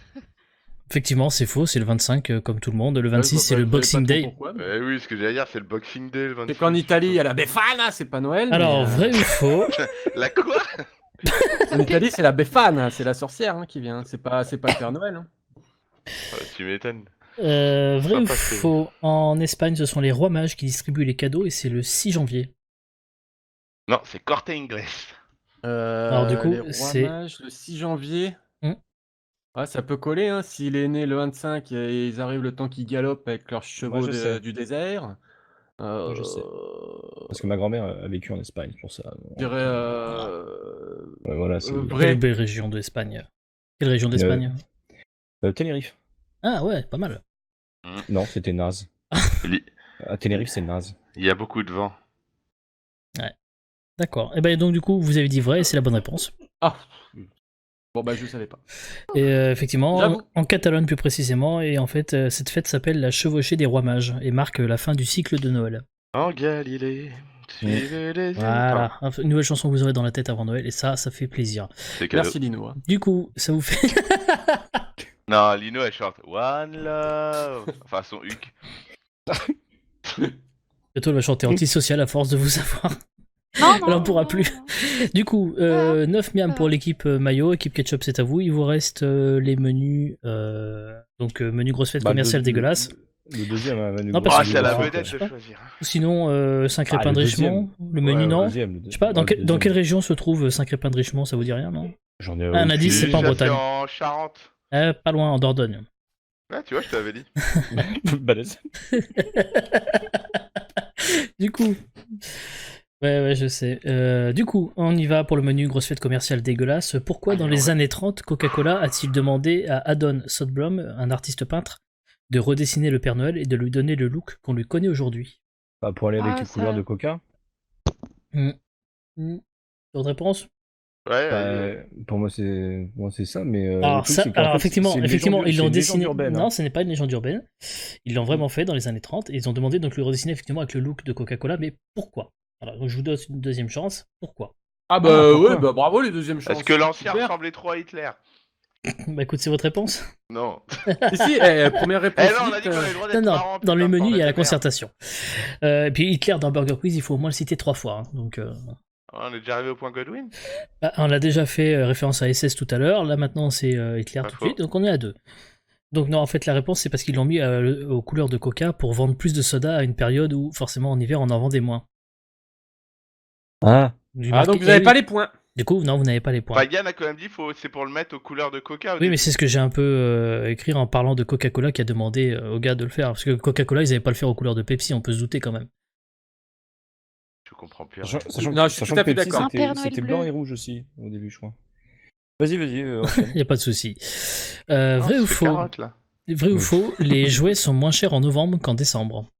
S2: Effectivement, c'est faux, c'est le 25, comme tout le monde. Le 26, c'est le Boxing Day.
S4: Eh oui, ce que j'allais dire, c'est le Boxing Day le 26.
S8: C'est qu'en Italie, il y a la Befana, c'est pas Noël.
S2: Alors,
S8: mais,
S2: vrai ou faux?
S4: La quoi?
S8: En Italie, c'est la Befana, c'est la sorcière qui vient. C'est pas le Père Noël. Hein.
S4: Tu m'étonnes.
S2: Vrai
S4: Ça
S2: ou
S4: passe.
S2: faux? En Espagne, ce sont les rois mages qui distribuent les cadeaux et c'est le 6 janvier.
S4: Non, c'est Corte Inglés.
S2: Alors, du coup,
S8: les rois
S2: c'est-
S8: mages, le 6 janvier.
S2: Hmm.
S8: Ouais, ça peut coller, hein. S'il est né le 25 et ils arrivent le temps qu'ils galopent avec leurs chevaux
S3: je sais.
S8: du désert.
S3: je sais. Parce que ma grand-mère a vécu en Espagne, c'est pour ça.
S8: Je dirais.
S3: Ouais, voilà, c'est
S8: Vrai.
S2: Quelle belle région d'Espagne. Quelle région d'Espagne?
S3: Tenerife.
S2: Ah ouais, pas mal.
S3: Non, c'était naze.
S4: Li-
S3: À Tenerife, c'est naze.
S4: Il y a beaucoup de vent.
S2: D'accord. Et ben donc du coup, vous avez dit vrai et c'est la bonne réponse.
S8: Ah. Bon bah je savais pas.
S2: Et effectivement,
S8: J'avoue.
S2: en Catalogne plus précisément, et en fait, cette fête s'appelle la chevauchée des rois mages et marque la fin du cycle de Noël.
S4: En Galilée, suivez les
S2: Voilà, une nouvelle chanson que vous aurez dans la tête avant Noël et ça fait plaisir.
S4: C'est cadeau.
S8: Merci Lino. hein.
S2: Du coup, ça vous fait...
S4: Non, Lino, elle chante One Love. Enfin, son huc.
S2: Bientôt, elle va chanter antisocial à force de vous avoir.
S5: Non,
S2: Elle en pourra plus. Du coup, 9 miams pour l'équipe maillot, équipe ketchup c'est à vous. Il vous reste les menus, donc menu grosse fête commerciale dégueulasse.
S3: Le deuxième,
S2: Non, parce
S4: Ah,
S2: que-
S4: c'est à la
S2: Ouais,
S4: vedette
S2: je
S4: de
S2: sais pas.
S4: choisir.
S2: Sinon, Saint-Crépin de
S3: le
S2: Richemont, le menu
S3: Ouais,
S2: non.
S3: le deuxième,
S2: Je sais pas, dans,
S3: ouais, le
S2: dans quelle
S3: deuxième.
S2: région se trouve Saint-Crépin de Richemont, ça vous dit rien, non?
S3: J'en ai
S2: Un
S3: aucune
S2: indice, c'est
S3: idée.
S2: pas en
S4: Déjà,
S2: Bretagne.
S4: en Charente.
S2: Pas loin, en Dordogne.
S4: Ah, tu vois, je t'avais dit.
S3: Balèze.
S2: Du coup... Ouais, je sais. Du coup, on y va pour le menu grosse fête commerciale dégueulasse. Pourquoi, dans les années 30, Coca-Cola a-t-il demandé à Adon Sodblom, un artiste peintre, de redessiner le Père Noël et de lui donner le look qu'on lui connaît aujourd'hui?
S3: Pas pour aller avec
S5: Ah,
S3: les
S5: ça-
S3: couleurs de Coca.
S2: D'autres réponses?
S4: Ouais,
S3: Pour moi, c'est ça, mais.
S2: Alors,
S3: le truc,
S2: ça,
S3: c'est qu'en
S2: alors
S3: fait,
S2: effectivement,
S3: c'est une
S2: effectivement,
S3: légende-
S2: ils l'ont
S3: c'est une légende
S2: dessiné.
S3: urbaine, hein.
S2: Non, ce n'est pas une légende urbaine. Ils l'ont vraiment fait dans les années 30 et ils ont demandé donc le redessiner effectivement avec le look de Coca-Cola. Mais pourquoi? Voilà, donc je vous donne une deuxième chance. Pourquoi?
S8: Ah bah
S3: pourquoi
S8: ouais, bah bravo les deuxièmes chances.
S4: Est-ce que l'ancien
S8: Super.
S4: ressemblait trop à Hitler?
S2: Bah écoute, c'est votre réponse?
S4: Non.
S8: Si, si, première réponse.
S4: Eh non, on a dit
S8: vite,
S4: qu'on avait le droit
S2: Non,
S4: d'être
S2: non,
S4: marrant.
S2: dans les
S4: putain,
S2: menus, il y a la
S4: bordel de merde.
S2: concertation. Et puis Hitler dans Burger Quiz, il faut au moins le citer 3 fois. Hein, donc,
S4: Ah, on est déjà arrivé au point Godwin?
S2: bah, on a déjà fait référence à SS tout à l'heure. Là maintenant, c'est Hitler
S4: Pas
S2: tout de
S4: faux.
S2: suite. Donc on est à 2. Donc non, en fait, la réponse, c'est parce qu'ils l'ont mis aux couleurs de Coca pour vendre plus de soda à une période où, forcément, en hiver, on en vendait moins.
S3: Ah,
S2: Du
S8: Ah
S2: marque-
S8: donc vous
S2: Eh
S8: avez
S2: oui.
S8: pas les points.
S2: Du coup, non, vous n'avez pas les points.
S4: Enfin, Yann a quand même dit c'est pour le mettre aux couleurs de Coca.
S2: Oui, mais c'est ce que j'ai un peu écrit en parlant de Coca-Cola qui a demandé aux gars de le faire. Parce que Coca-Cola, ils n'avaient pas le faire aux couleurs de Pepsi, on peut se douter quand même.
S4: Je comprends plus.
S3: Sachant
S8: Non, je suis
S3: sachant
S8: tout à
S3: que
S8: fait
S3: Pepsi,
S8: d'accord.
S5: Un Père Noël
S3: c'était
S5: bleu.
S3: blanc et rouge aussi, au début, je crois. Vas-y, enchaîne.
S2: Il n'y a pas de souci.
S4: Non,
S2: Vrai ou
S4: c'est
S2: faux
S4: carotte, là.
S2: Vrai ou
S3: Oui.
S2: faux, les jouets sont moins chers en novembre qu'en décembre.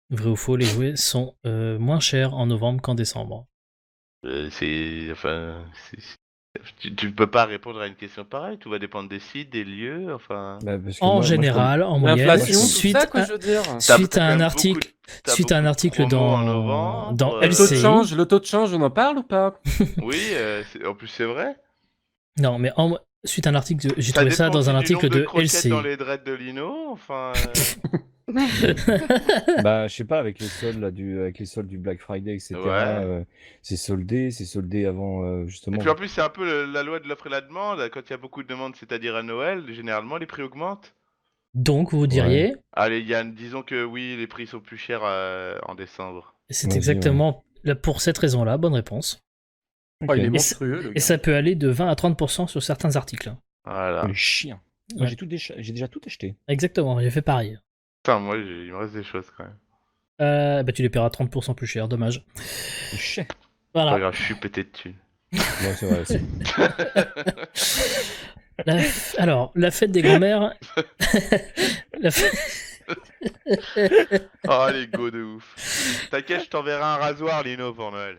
S2: Vrai ou faux, les jouets sont moins chers en novembre qu'en décembre.
S4: Tu peux pas répondre à une question pareille. Tout va dépendre des sites, des lieux. Enfin.
S3: Bah, parce que
S2: En
S3: moi,
S2: général, en moyenne,
S8: L'inflation, tout
S2: suite
S8: ça, quoi,
S2: à,
S8: je veux dire.
S2: suite
S4: T'as
S2: à
S4: quand
S2: un
S4: même
S2: article,
S4: t'as
S2: suite à un
S4: beaucoup de
S2: article
S4: promos en
S2: dans
S4: novembre,
S2: dans
S8: Le taux de
S2: LCI.
S8: change, on en parle ou pas?
S4: Oui, en plus c'est vrai.
S2: Non, mais suite à un article, j'ai
S4: Ça
S2: trouvé ça
S4: dépend
S2: dans un
S4: aussi du
S2: article
S4: nombre de
S2: de
S4: croquettes
S2: LCI.
S4: dans les dreads de Lino. Enfin.
S3: Bah, je sais pas, avec les soldes là, avec les soldes du Black Friday, etc.
S4: Ouais.
S3: C'est soldé avant
S4: Et
S3: justement.
S4: puis en plus c'est un peu la loi de l'offre et la demande. Quand il y a beaucoup de demandes, c'est-à-dire à Noël, généralement les prix augmentent.
S2: Donc, vous diriez,
S4: Allez Yann, disons que oui, les prix sont plus chers en décembre.
S2: c'est
S3: Vas-y,
S2: exactement pour cette raison-là, bonne réponse.
S8: Oh, il est
S3: Ok.
S8: monstrueux, le
S2: Et
S8: gars.
S2: ça peut aller de 20 à 30% sur certains articles.
S4: Voilà.
S3: Les chiens. Moi,
S2: Ouais.
S3: j'ai déjà tout acheté.
S2: Exactement, j'ai fait pareil.
S4: Putain, moi il me reste des choses quand même.
S2: Bah, tu les paieras 30% plus cher, dommage.
S3: Les chiens.
S4: Pas
S2: Voilà.
S4: grave, je suis pété de thunes.
S3: Ouais, c'est vrai aussi.
S2: Alors, la fête des grands-mères. La fête-
S4: Oh les go de ouf. T'inquiète, je t'enverrai un rasoir Lino pour Noël.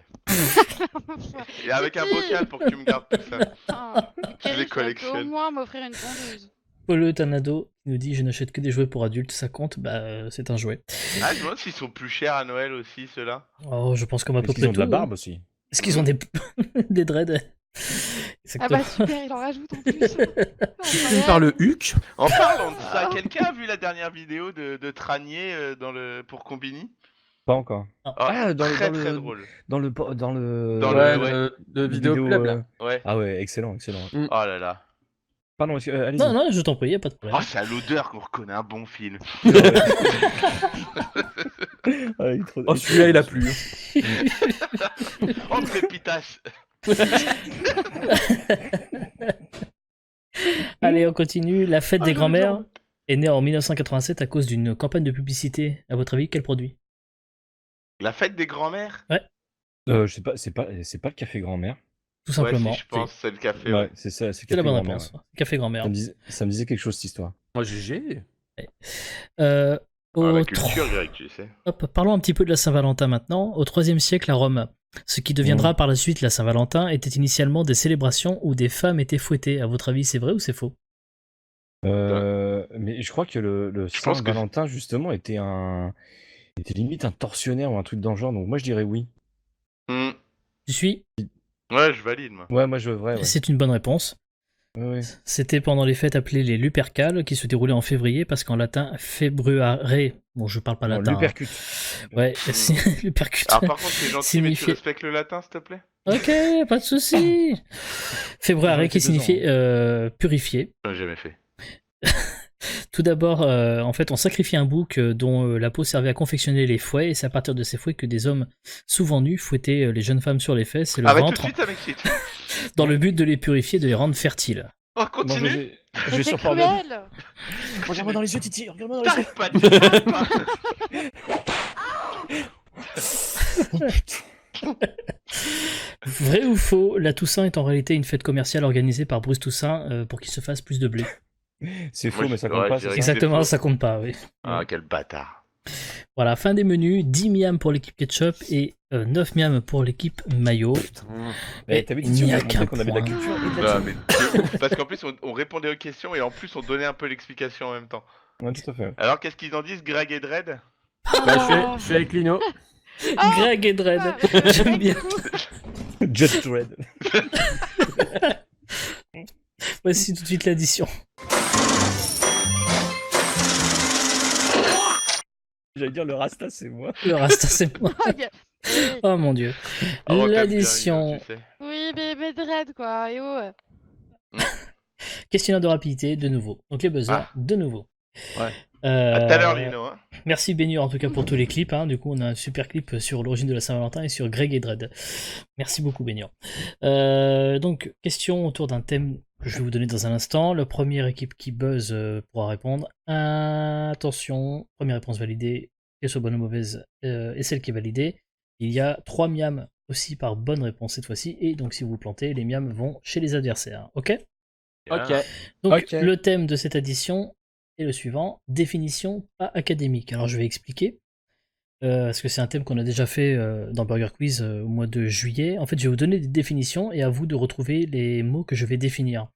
S4: Et avec un bocal pour que tu me gardes tout ça.
S5: Putain, Kelly,
S4: les
S5: tu
S4: collectionne.
S5: peux au moins m'offrir une tondeuse.
S2: Polo Tanado nous dit je n'achète que des jouets pour adultes, ça compte. Bah, c'est un jouet.
S4: Ah, je me demande s'ils sont plus chers à Noël aussi, ceux-là.
S2: Oh, je pense qu'on va à peu
S3: Est-ce qu'ils
S2: près
S3: ont de la
S2: tout,
S3: barbe
S2: hein.
S3: aussi?
S2: Est-ce qu'ils ont des des dreads?
S5: Ah bah super, il en rajoute en plus.
S8: Tu par le Huc.
S4: En parlant de ça, quelqu'un a vu la dernière vidéo de Tranier pour Combini?
S3: Pas encore.
S4: Ah,
S3: dans
S4: très
S3: le-
S4: très drôle.
S3: Dans le
S4: Dans
S8: Ouais,
S4: le-
S8: de vidéo club, là.
S4: Ouais.
S3: Ah ouais, excellent.
S4: Oh là là.
S3: Pardon, allez-y.
S2: Non, non, je t'en prie, y a pas de problème.
S4: Oh, c'est à l'odeur qu'on reconnaît un bon film.
S3: Ah, il est trop-
S8: Oh, celui-là, il a plu.
S4: Oh, Pépitas.
S2: Allez, on continue. La fête
S4: Ah,
S2: des
S4: je
S2: grands-mères
S4: l'adore.
S2: est née en 1987 à cause d'une campagne de publicité. À votre avis, quel produit?
S4: La fête des grands-mères?
S3: Je sais pas, c'est pas le café grand-mère.
S2: Tout simplement.
S4: Ouais, si, je pense, c'est le café.
S3: Ouais,
S4: Ouais.
S3: c'est ça, c'est
S2: C'est la
S3: café
S2: bonne
S3: grand-mère.
S2: réponse. Café grand-mère.
S3: Ça me disait quelque chose cette histoire.
S8: Oh, GG.
S2: Au
S4: Ah, la
S2: tro-
S4: culture grecque, tu sais.
S2: Hop, parlons un petit peu de la Saint-Valentin maintenant. Au IIIe siècle à Rome, ce qui deviendra par la suite la Saint-Valentin était initialement des célébrations où des femmes étaient fouettées. À votre avis, c'est vrai ou c'est faux?
S3: Mais je crois que le
S4: Je pense que-
S3: Saint-Valentin, justement, était limite un tortionnaire ou un truc dans le genre, donc moi je dirais oui.
S4: Hmm.
S2: Tu suis?
S4: Ouais, je valide, moi.
S3: Ouais, moi je vrai, ouais.
S2: C'est une bonne réponse.
S3: Ouais.
S2: C'était pendant les fêtes appelées les Lupercales qui se déroulaient en février parce qu'en latin februare. Bon, je parle pas
S3: Non,
S2: latin.
S3: Lupercute.
S2: Hein. Ouais, Lupercute.
S4: Alors, par contre, c'est gentil, mais tu
S2: Signifiait-
S4: respectes le latin, s'il te plaît?
S2: Ok, pas de souci. Februare
S3: J'en ai
S2: qui
S3: fait 2 ans,
S2: signifiait purifier.
S4: J'en ai jamais fait.
S2: Tout d'abord, en fait, on sacrifiait un bouc dont la peau servait à confectionner les fouets, et c'est à partir de ces fouets que des hommes souvent nus fouettaient les jeunes femmes sur les fesses et le
S4: Arrête tout de
S2: ventre,
S4: suite, ça m'excite.
S2: dans le but de les purifier et de les rendre fertiles.
S4: Oh,
S3: Bon,
S4: continue.
S3: je vais
S5: C'est
S3: sur Pornhub.
S5: cruel.
S3: Regarde-moi dans les yeux, Titi, regarde-moi dans les yeux.
S4: T'arrêtes pas de dire ça.
S2: Vrai ou faux, la Toussaint est en réalité une fête commerciale organisée par Bruce Toussaint pour qu'il se fasse plus de blé.
S3: C'est
S4: Moi,
S3: faux, mais ça
S4: ouais,
S3: compte pas.
S4: je dirais
S3: c'est
S4: que
S3: ça.
S2: Exactement,
S4: faux.
S2: ça compte pas, oui.
S4: Ah, quel bâtard.
S2: Voilà, fin des menus, 10 miams pour l'équipe ketchup et 9 miams pour l'équipe maillot.
S3: Mais t'as vu,
S2: il
S3: Titi,
S2: n'y
S3: on
S2: a
S3: a montré
S2: qu'un
S3: qu'on avait de la
S2: point.
S3: culture et de la
S4: Non, mais parce qu'en plus, on répondait aux questions et en plus, on donnait un peu l'explication en même temps.
S3: Ouais, tout à fait.
S4: Alors, qu'est-ce qu'ils en disent, Greg et Dredd?
S8: Bah, je suis avec Lino.
S2: Greg et Dredd, j'aime bien.
S3: Just Red.
S2: Voici tout de suite l'addition.
S3: J'allais dire le Rasta, c'est moi.
S2: Le reste, c'est moi.
S5: Oh, gars. Oui.
S2: Oh mon dieu.
S4: Ah, on capte bien,
S2: L'addition.
S4: tu sais.
S5: Oui, mais Dread quoi, et oh.
S2: Questionnaire de rapidité, de nouveau. Donc les buzzers,
S4: Ah.
S2: de nouveau.
S4: Ouais. À tout à l'heure,
S2: Euh,
S4: Lino. Hein.
S2: Merci Baignure en tout cas pour tous les clips. Hein. Du coup, on a un super clip sur l'origine de la Saint-Valentin et sur Greg et Dredd. Merci beaucoup Baignure. Donc, question autour d'un thème que je vais vous donner dans un instant. La première équipe qui buzz pourra répondre. Attention, première réponse validée, qu'elle soit bonne ou mauvaise, et celle qui est validée. Il y a 3 miams aussi par bonne réponse cette fois-ci. Et donc, si vous vous plantez, les miams vont chez les adversaires. Ok ?
S8: Ok.
S2: Donc,
S3: Ok.
S2: le thème de cette édition est le suivant, définition pas académique. Alors, je vais expliquer, parce que c'est un thème qu'on a déjà fait dans Burger Quiz au mois de juillet. En fait, je vais vous donner des définitions et à vous de retrouver les mots que je vais définir.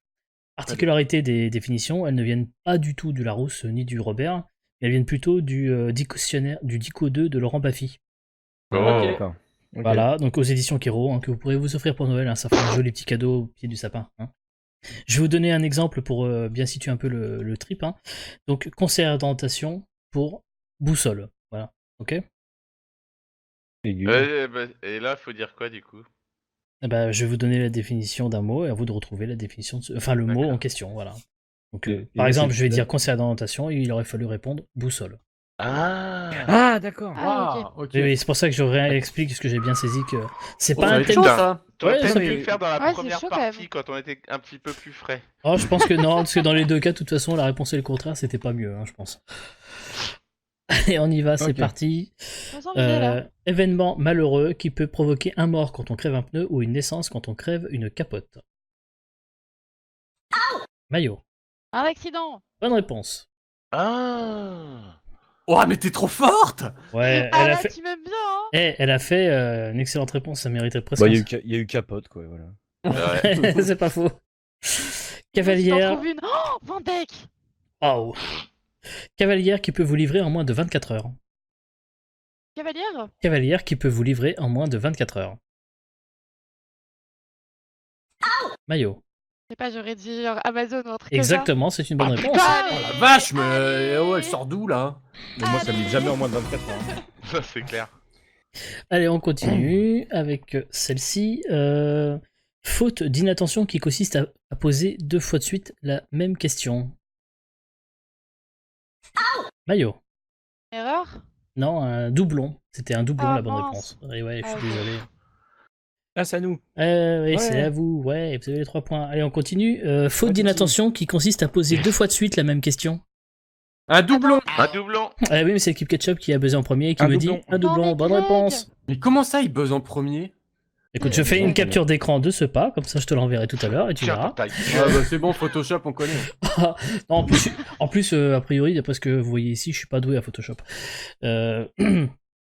S2: Particularité des définitions, elles ne viennent pas du tout du Larousse ni du Robert, mais elles viennent plutôt du dictionnaire, du Dico 2 de Laurent Baffy.
S4: Oh.
S8: Ok.
S3: D'accord. Ok.
S2: Voilà, donc aux éditions Kero, hein, que vous pourrez vous offrir pour Noël, hein, ça fera un joli petit cadeau au pied du sapin. Hein. Je vais vous donner un exemple pour bien situer un peu le trip. Hein. Donc, conseil d'orientation pour boussole. Voilà, ok.
S4: Et là, faut dire quoi du coup?
S2: Eh ben, je vais vous donner la définition d'un mot et à vous de retrouver la définition, enfin le mot
S4: D'accord.
S2: en question. Voilà. Donc,
S3: Et
S2: par
S3: là,
S2: exemple,
S3: c'est-
S2: je vais dire conseil d'orientation et il aurait fallu répondre boussole.
S4: Ah.
S3: Ah, d'accord.
S5: Ah,
S8: Ah, ok.
S2: Oui, oui, c'est pour ça que je réexplique parce que j'ai bien saisi que c'est
S8: Oh,
S2: pas
S8: ça va
S2: un
S8: être
S2: thème.
S8: chaud,
S4: Putain.
S8: ça.
S4: T'aurais
S2: Ouais,
S4: peut-être
S2: ça
S4: pu
S2: peut-
S4: le faire dans la
S5: Ouais, c'est
S4: première
S5: chaud, quand
S4: partie
S5: même.
S4: quand on était un petit peu plus frais.
S2: Oh, je pense que non, parce que dans les deux cas, de toute façon, la réponse est le contraire, c'était pas mieux, hein, je pense. Allez, on y va, c'est
S3: Ok.
S2: parti.
S5: Je me sens bien, là.
S2: Événement malheureux qui peut provoquer un mort quand on crève un pneu ou une naissance quand on crève une capote. Maillot.
S5: Un accident.
S2: Bonne réponse.
S4: Ah.
S8: Oh, mais t'es trop forte.
S2: Ouais,
S5: Ah
S2: elle a
S5: là,
S2: fait,
S5: tu m'aimes bien, hein.
S2: elle a fait une excellente réponse, ça mériterait presque.
S3: Bah,
S2: un-
S3: il y a eu capote, quoi, voilà.
S4: Ouais.
S2: C'est pas faux.
S5: Je t'en
S2: Cavalière.
S5: trouve une. Oh, Van Dyck.
S2: Oh. Cavalière qui peut vous livrer en moins de 24 heures.
S5: Cavalière.
S2: Cavalière qui peut vous livrer en moins de 24 heures. Maillot.
S5: Je sais pas, j'aurais dit genre Amazon ou un truc comme
S2: Exactement, c'est une bonne
S5: ça.
S2: réponse.
S5: Allez,
S8: Oh la vache, mais
S5: allez.
S8: oh, elle sort d'où là?
S3: Mais moi, ça me livre jamais en moins de 24 heures. Hein.
S4: Ça c'est clair.
S2: Allez, on continue avec celle-ci. Faute d'inattention qui consiste à poser 2 fois de suite la même question. Maillot.
S5: Erreur.
S2: Non, un doublon. C'était un doublon
S5: Ah,
S2: la bonne
S5: mince.
S2: réponse. Et ouais, je suis
S5: Ah, ok.
S2: désolé.
S3: Ah, c'est à nous.
S2: Oui,
S3: Ouais.
S2: c'est à vous. Ouais, vous avez les 3 points. Allez, on continue. Faute
S3: Ouais,
S2: d'inattention qui consiste à poser 2 fois de suite la même question.
S8: Un doublon.
S4: Un doublon.
S2: Ah oui, mais c'est l'équipe Ketchup qui a buzzé en premier et qui
S3: Un
S2: me
S3: doublon.
S2: dit un doublon.
S5: Non, mais
S2: Bonne
S5: Greg.
S2: réponse.
S8: Mais comment ça, il buzz en premier?
S2: Écoute, je fais une capture d'écran de ce pas, comme ça je te l'enverrai tout à l'heure et tu
S4: Tiens,
S2: verras.
S4: ta
S8: Ah
S4: gueule.
S8: bah c'est bon, Photoshop, on connaît.
S2: Non, en plus, a priori, d'après ce que vous voyez ici, je suis pas doué à Photoshop.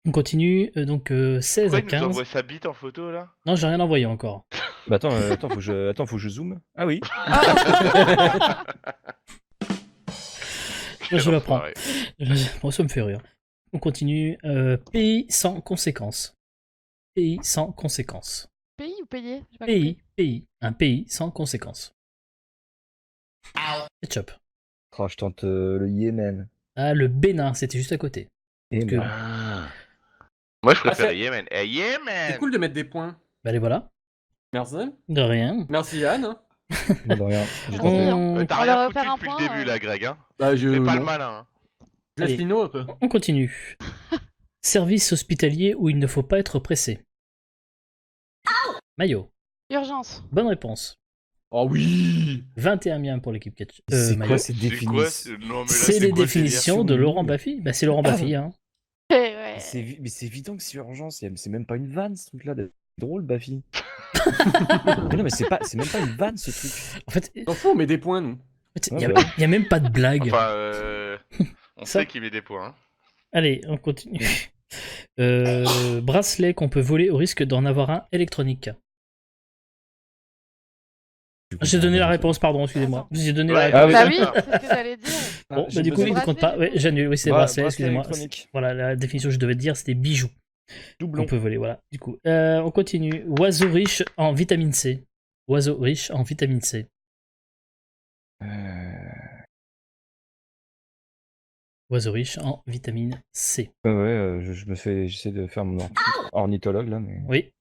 S2: On continue, donc 16
S4: Pourquoi
S2: à
S4: il nous
S2: 15.
S4: envoie sa bite en photo là?
S2: Non, j'ai rien envoyé encore.
S3: Bah, attends, faut que je zoome. Ah oui.
S2: Je la prends.
S4: Enfoiré.
S2: Bon, ça me fait rire. On continue. Pays sans conséquences. Pays sans conséquences.
S5: Pays ou payé? J'ai pas
S2: Pays. Un pays sans conséquences. Ketchup.
S3: Oh, je tente le Yémen.
S2: Ah, le Bénin, c'était juste à côté.
S3: Et
S2: que-
S3: bah,
S4: Ah. Moi je préfère
S8: c'est-
S4: Yémen. Eh Yémen.
S8: C'est cool de mettre des points.
S2: Bah, allez, voilà.
S8: Merci.
S2: De rien.
S8: Merci Yann.
S3: moi, de rien. J'ai
S5: On-
S3: tenté.
S4: T'as
S5: On
S4: rien
S5: leur
S4: foutu
S5: refaire un
S4: depuis le
S5: point,
S4: début là, Greg. Hein.
S8: Bah je.
S4: Fais pas
S8: non.
S4: le malin. Hein.
S8: Je laisse
S2: Allez.
S8: Lino un peu.
S2: On continue. Service hospitalier où il ne faut pas être pressé. Maillot.
S5: Urgence.
S2: Bonne réponse.
S8: Oh oui.
S2: 21 miams pour l'équipe Ketchup.
S3: C'est
S2: Maillot.
S3: quoi ces
S4: C'est quoi
S3: définitions
S4: Non, mais là,
S2: C'est les
S4: quoi, ce
S2: définitions de Laurent Baffy. Bah, c'est Laurent Baffy, hein.
S5: Eh ouais.
S3: Mais c'est évident que c'est urgence. C'est même pas une vanne, ce truc-là. C'est drôle, Baffy. Mais non, mais c'est même pas une vanne, ce truc.
S2: En fait,
S8: T'en fous, on met des points nous.
S2: il
S3: Ouais,
S2: n'y a,
S3: bah.
S2: y a même pas de blague.
S4: Enfin, on
S2: Ça-
S4: sait qu'il met des points. Hein.
S2: Allez, on continue. Bracelet qu'on peut voler au risque d'en avoir un électronique. J'ai donné la réponse, pardon, excusez-moi. J'ai donné la
S4: Ouais.
S2: réponse.
S3: Ah oui.
S5: Bah oui, c'est ce que j'allais dire.
S2: Bon,
S3: j'ai
S2: bah, du coup,
S3: buzzé.
S2: il ne compte pas. Ouais, j'annule. Oui, c'est bracelet, excusez-moi.
S3: électronique.
S2: Voilà, la définition que je devais te dire, c'était bijoux.
S3: Doublon.
S2: On peut voler, voilà. Du coup, on continue. Oiseau riche en vitamine C. Oiseau riche en vitamine C. Oiseau riche en vitamine C.
S3: Ouais, j'essaie de faire mon ornithologue là, mais.
S2: Oui.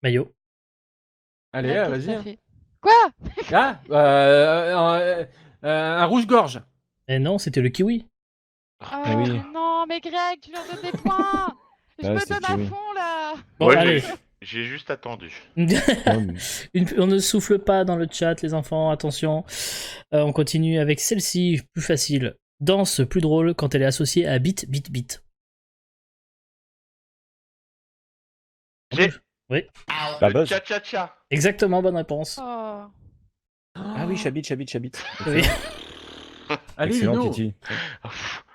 S2: Maillot.
S8: Allez,
S5: Ouais,
S8: vas-y.
S5: qu'est-ce que
S8: hein.
S5: ça fait Quoi?
S8: Ah, un rouge-gorge.
S2: Eh non, c'était le kiwi.
S5: Ah,
S3: oui.
S5: mais non, Non, mais Greg, tu leur donnes des points. Je
S3: Ouais,
S5: me
S3: c'est
S5: donne à
S3: Thierry.
S5: fond là.
S2: Bon,
S4: Ouais,
S2: allez.
S4: j'ai juste attendu.
S3: Ouais, mais-
S2: On ne souffle pas dans le chat, les enfants, attention. On continue avec celle-ci, plus facile. Danse plus drôle quand elle est associée à beat, beat, beat.
S4: J'ai-
S2: Oui,
S3: La
S4: Le
S3: buzz.
S4: cha-cha-cha.
S2: exactement, bonne réponse.
S5: Oh.
S3: Ah oui, Chabit.
S2: Oui.
S8: Allez,
S3: Excellent,
S8: Lino.
S3: Titi.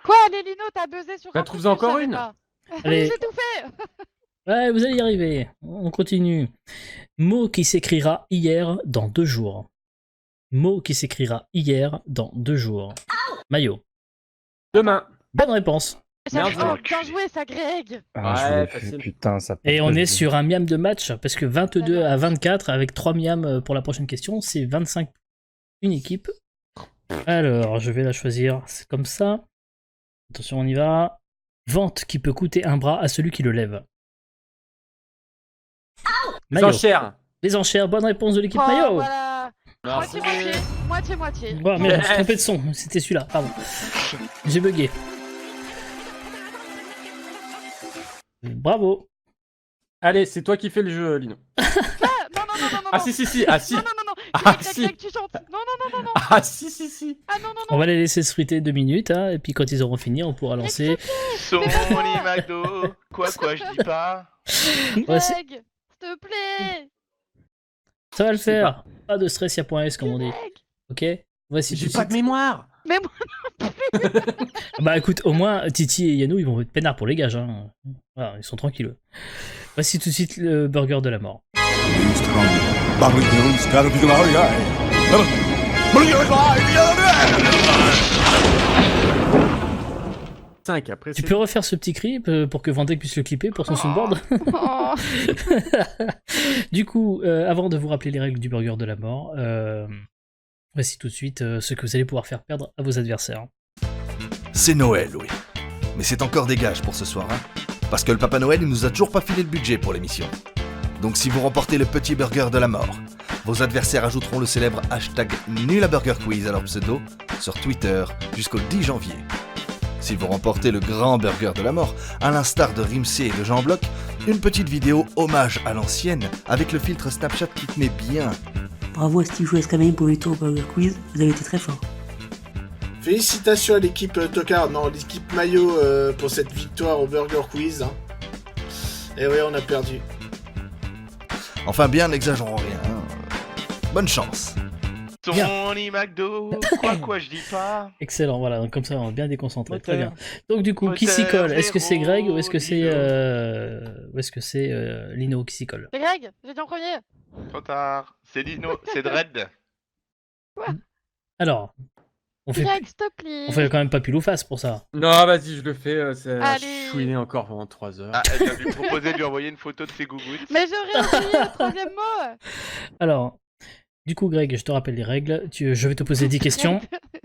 S5: Quoi, Lélino, t'as buzzé sur
S8: Bah,
S5: un truc
S8: trouve-en
S5: que je
S8: encore
S5: savais
S8: une.
S5: pas.
S2: Allez.
S5: J'ai tout fait.
S2: Ouais, vous allez y arriver. On continue. Mot qui s'écrira hier dans 2 jours. Mot qui s'écrira hier dans 2 jours. Mayo.
S8: Demain.
S2: Bonne réponse.
S8: Merde,
S5: Oh,
S4: je
S5: bien
S4: l'ai.
S5: joué, ça, Greg.
S3: Ah, je
S8: Ouais,
S3: voulais
S8: facile.
S3: putain, ça
S2: Et
S3: peut
S2: on
S3: pas
S2: est
S3: se-
S2: sur un miam de match, parce que 22 à 24, avec 3 miams pour la prochaine question, c'est 25 une équipe. Alors, je vais la choisir, c'est comme ça. Attention, on y va. Vente qui peut coûter un bras à celui qui le lève.
S8: Les
S2: Mayo.
S8: enchères.
S2: Les enchères, bonne réponse de l'équipe
S5: Oh,
S2: Mayo.
S5: voilà.
S8: Merci.
S5: Moitié-moitié. Moitié-moitié.
S2: Oh merde, je me suis trompé de son, c'était celui-là, pardon. J'ai bugué. Bravo.
S8: Allez, c'est toi qui fais le jeu, Lino.
S5: Ah, non.
S8: Ah si. Ah si.
S5: Non.
S8: Ah,
S5: Greg,
S8: si.
S5: Greg, tu chantes. Non.
S8: Ah si.
S5: Ah, non.
S2: On va les laisser se friter 2 minutes, hein, et puis quand ils auront fini, on pourra lancer.
S4: Sony McDo. Quoi, je dis pas.
S2: Ouais, c'est-
S5: Greg, s'il te plaît.
S2: Ça va le
S8: sais
S2: faire. Pas de stress, y'a point S comme on dit.
S5: Greg.
S2: Ok. Voici tout
S8: J'ai
S2: de
S8: pas de
S2: suite.
S8: mémoire.
S5: Mais moi,
S2: Bah écoute, au moins Titi et Yannou ils vont être peinards pour les gages. Hein. Voilà, ils sont tranquilles. Voici tout de suite le burger de la mort.
S8: 5 après.
S2: Tu
S8: c'est-
S2: peux refaire ce petit cri pour que Vendek puisse le clipper pour son soundboard.
S5: oh.
S2: Du coup, avant de vous rappeler les règles du burger de la mort, voici tout de suite ce que vous allez pouvoir faire perdre à vos adversaires.
S1: C'est Noël, oui. Mais c'est encore des gages pour ce soir, hein. Parce que le Papa Noël, il nous a toujours pas filé le budget pour l'émission. Donc si vous remportez le petit burger de la mort, vos adversaires ajouteront le célèbre hashtag #NulABurgerQuiz à leur pseudo sur Twitter jusqu'au 10 janvier. Si vous remportez le grand burger de la mort, à l'instar de Rimsey et de Jean Bloch, une petite vidéo hommage à l'ancienne avec le filtre Snapchat qui te met bien.
S7: Bravo à Steve Jouet Escamay pour le tour Burger Quiz, vous avez été très fort.
S6: Félicitations à l'équipe Tocard, non, l'équipe Mayo pour cette victoire au Burger Quiz. Hein. Et oui, on a perdu.
S1: Enfin bien, n'exagérons rien. Hein. Bonne chance.
S4: Sony McDo. Quoi, je dis pas.
S2: Excellent, voilà, donc comme ça on va bien déconcentrer.
S8: Moteur.
S2: Très bien. Donc du coup, qui s'y
S4: Moteur
S2: colle? Est-ce que c'est Greg ou est-ce que c'est
S4: Lino.
S2: Lino qui s'y colle?
S5: C'est Greg, j'ai dit en premier.
S4: Trop tard. C'est Lino, c'est Dread.
S2: Alors, on fait
S5: Greg, s'il te plaît.
S2: quand même pas pile ou face pour ça.
S8: Non, vas-y, je le fais.
S5: Allez.
S8: Chouiner encore pendant 3 heures.
S4: Ah, elle vient de lui proposer de lui envoyer une photo de ses gougouttes.
S5: Mais j'aurais oublié le troisième mot.
S2: Alors, du coup Greg, je te rappelle les règles. Je vais te poser 10 questions.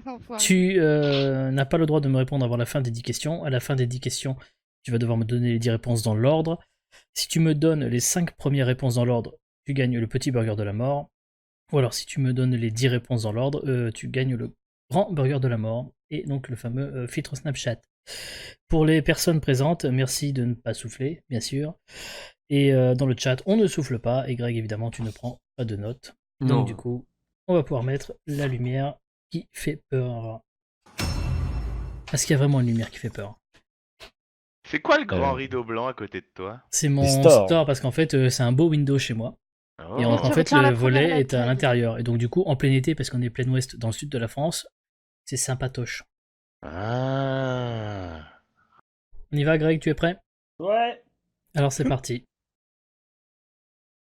S5: Enfoiré.
S2: Tu n'as pas le droit de me répondre avant la fin des 10 questions. À la fin des 10 questions, tu vas devoir me donner les 10 réponses dans l'ordre. Si tu me donnes les 5 premières réponses dans l'ordre, tu gagnes le petit burger de la mort. Ou alors si tu me donnes les 10 réponses dans l'ordre, tu gagnes le grand burger de la mort. Et donc le fameux filtre Snapchat. Pour les personnes présentes, merci de ne pas souffler, bien sûr. Et dans le chat, on ne souffle pas. Et Greg, évidemment, tu ne prends pas de notes. Donc
S8: Non.
S2: du coup, on va pouvoir mettre la lumière qui fait peur. Est-ce qu'il y a vraiment une lumière qui fait peur?
S4: C'est quoi le grand rideau blanc à côté de toi?
S2: C'est mon
S3: Les stores.
S2: store parce qu'en fait c'est un beau window chez moi.
S4: Oh.
S2: Et en
S5: Tu
S2: fait
S5: retiens
S2: le
S5: la
S2: volet
S5: première
S2: est à
S5: lettre.
S2: l'intérieur. Et donc du coup en plein été, parce qu'on est plein ouest dans le sud de la France, c'est sympatoche.
S4: Ah.
S2: On y va Greg, tu es prêt?
S8: Ouais.
S2: Alors c'est parti.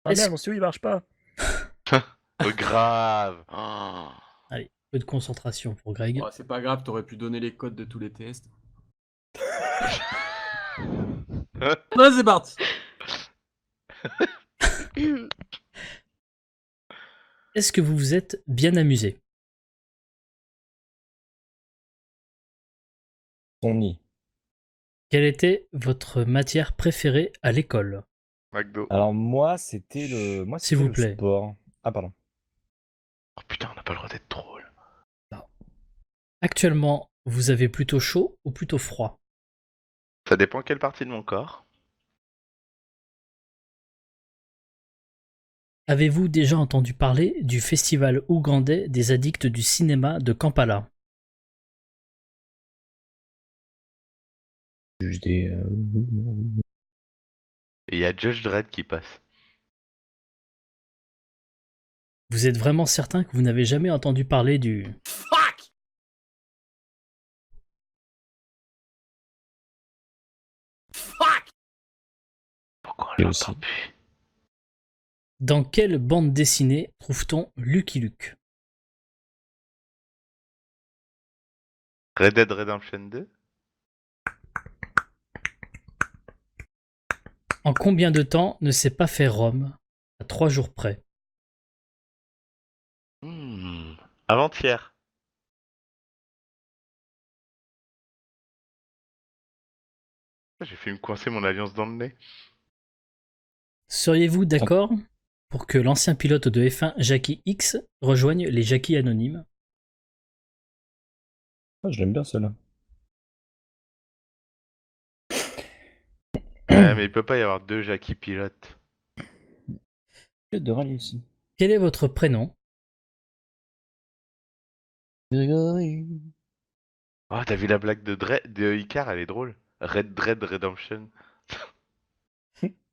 S10: Ah
S2: Est-ce-
S10: merde, mon stylo il marche pas.
S4: Grave. Oh.
S2: Allez, peu de concentration pour Greg.
S8: Oh, c'est pas grave, t'aurais pu donner les codes de tous les tests. Non, c'est parti.
S2: Est-ce que vous vous êtes bien amusé?
S3: Son nid.
S2: Quelle était votre matière préférée à l'école?
S4: McDo.
S3: Alors moi, c'était le... Moi,
S2: S'il
S3: c'était
S2: vous
S3: le
S2: plaît.
S3: sport. Ah, pardon.
S4: Oh putain, on n'a pas le droit d'être drôle.
S2: Actuellement, vous avez plutôt chaud ou plutôt froid?
S4: Ça dépend quelle partie de mon corps.
S2: Avez-vous déjà entendu parler du festival ougandais des addicts du cinéma de Kampala?
S3: Juste des.
S4: Et il y a Judge Dredd qui passe.
S2: Vous êtes vraiment certain que vous n'avez jamais entendu parler du...
S6: Fuck! Fuck!
S4: Pourquoi
S3: Et
S4: on
S3: aussi.
S4: l'entend plus?
S2: Dans quelle bande dessinée trouve-t-on Lucky Luke?
S4: Red Dead Redemption 2?
S2: En combien de temps ne s'est pas fait Rome à 3 jours près?
S4: Avant-hier. J'ai fait me coincer mon alliance dans le nez.
S2: Seriez-vous d'accord pour que l'ancien pilote de F1 Jackie X rejoigne les Jackie anonymes?
S3: Ah, je l'aime bien celle-là.
S4: Ouais, mais il peut pas y avoir 2 Jackie pilotes.
S3: Pilote de rallye aussi.
S2: Quel est votre prénom?
S3: Grégory.
S4: Oh, t'as vu la blague de Icar, elle est drôle. Red Dead Redemption.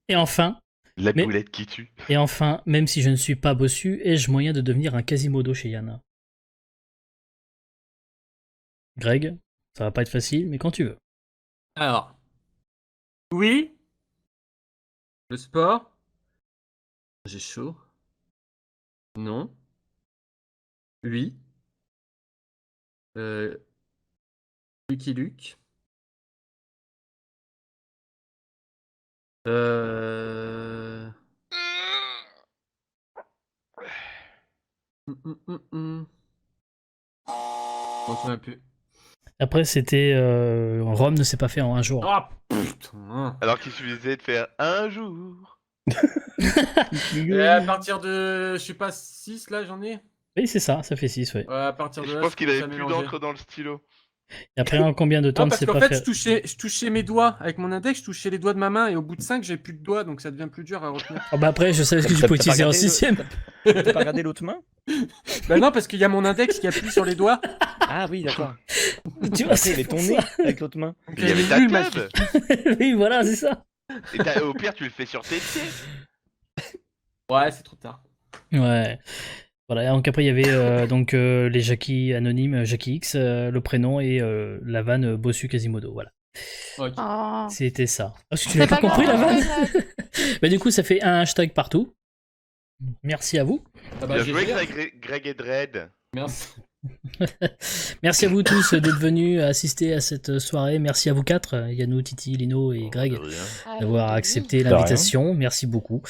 S2: Et enfin,
S4: La
S2: Mais-
S4: boulette qui tue.
S2: même si je ne suis pas bossu, ai-je moyen de devenir un Quasimodo chez Yana? Greg, ça va pas être facile, mais quand tu veux.
S8: Alors. Oui. Le sport. J'ai chaud. Non. Oui. Lucky Luke. Je m'en souviens plus.
S2: Après, c'était Rome ne s'est pas fait en un jour.
S8: Oh putain.
S4: Alors qu'il suffisait de faire un jour.
S8: Et à partir de, je sais pas, 6 là j'en ai.
S2: Oui, c'est ça, ça fait 6, ouais.
S8: Ouais, à partir de
S4: Je
S8: là,
S4: pense qu'il
S8: commence
S4: avait
S8: à
S4: plus
S8: mélanger.
S4: d'encre dans le stylo.
S2: Et après, en combien de temps
S8: Non,
S2: ne
S8: parce
S2: s'est
S8: qu'en
S2: pas
S8: fait,
S2: fait...
S8: je touchais mes doigts avec mon index, je touchais les doigts de ma main et au bout de 5, j'ai plus de doigts donc ça devient plus dur à retenir.
S2: Oh, bah après, je savais ce que tu
S10: T'as
S2: peux
S10: pas
S2: utiliser en
S10: regardé le-
S2: 6ème.
S10: T'as pas regardé l'autre main?
S8: Bah non, parce qu'il y a mon index qui appuie sur les doigts.
S10: Ah oui, d'accord.
S2: Tu vois,
S10: Après,
S2: c'est
S10: il est
S2: pour
S10: ton
S2: ça.
S10: nez avec l'autre main.
S8: Donc,
S4: Il y avait
S8: j'ai
S4: ta
S8: lu ma
S4: teub.
S2: Oui, voilà, c'est ça.
S4: Et au pire, tu le fais sur tes pieds.
S8: Ouais, c'est trop tard.
S2: Ouais. Voilà, donc après, il y avait les Jackie anonymes, Jackie X, le prénom et la vanne Bossu Quasimodo, voilà.
S8: Ok.
S5: Oh.
S2: C'était ça. Parce que tu
S5: C'est
S2: n'as pas
S5: pas
S2: compris la
S5: grave,
S2: vanne. Bah du coup, ça fait un hashtag partout. Merci à vous.
S8: Ah bah,
S4: Bien
S8: j'ai
S4: joué,
S8: fait.
S4: Greg et Dredd.
S8: Merci.
S2: Merci à vous tous d'être venus assister à cette soirée. Merci à vous quatre, Yannou, Titi, Lino et Greg,
S4: De rien.
S2: d'avoir
S5: Avec
S2: accepté
S3: rien.
S2: l'invitation. Merci beaucoup.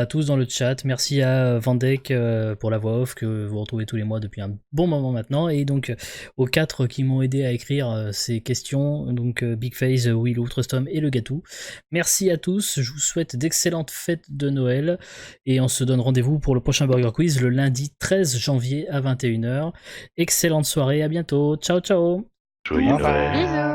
S2: Tous dans le chat. Merci à Vandek pour la voix off que vous retrouvez tous les mois depuis un bon moment maintenant. Et donc aux quatre qui m'ont aidé à écrire ces questions. Donc Big Face, Will, Outrustom et le Gatou. Merci à tous. Je vous souhaite d'excellentes fêtes de Noël. Et on se donne rendez-vous pour le prochain Burger Quiz le lundi 13 janvier à 21h. Excellente soirée. À bientôt. Ciao, ciao.
S4: Joyeux
S3: Au revoir.
S4: Noël.
S5: Bisous.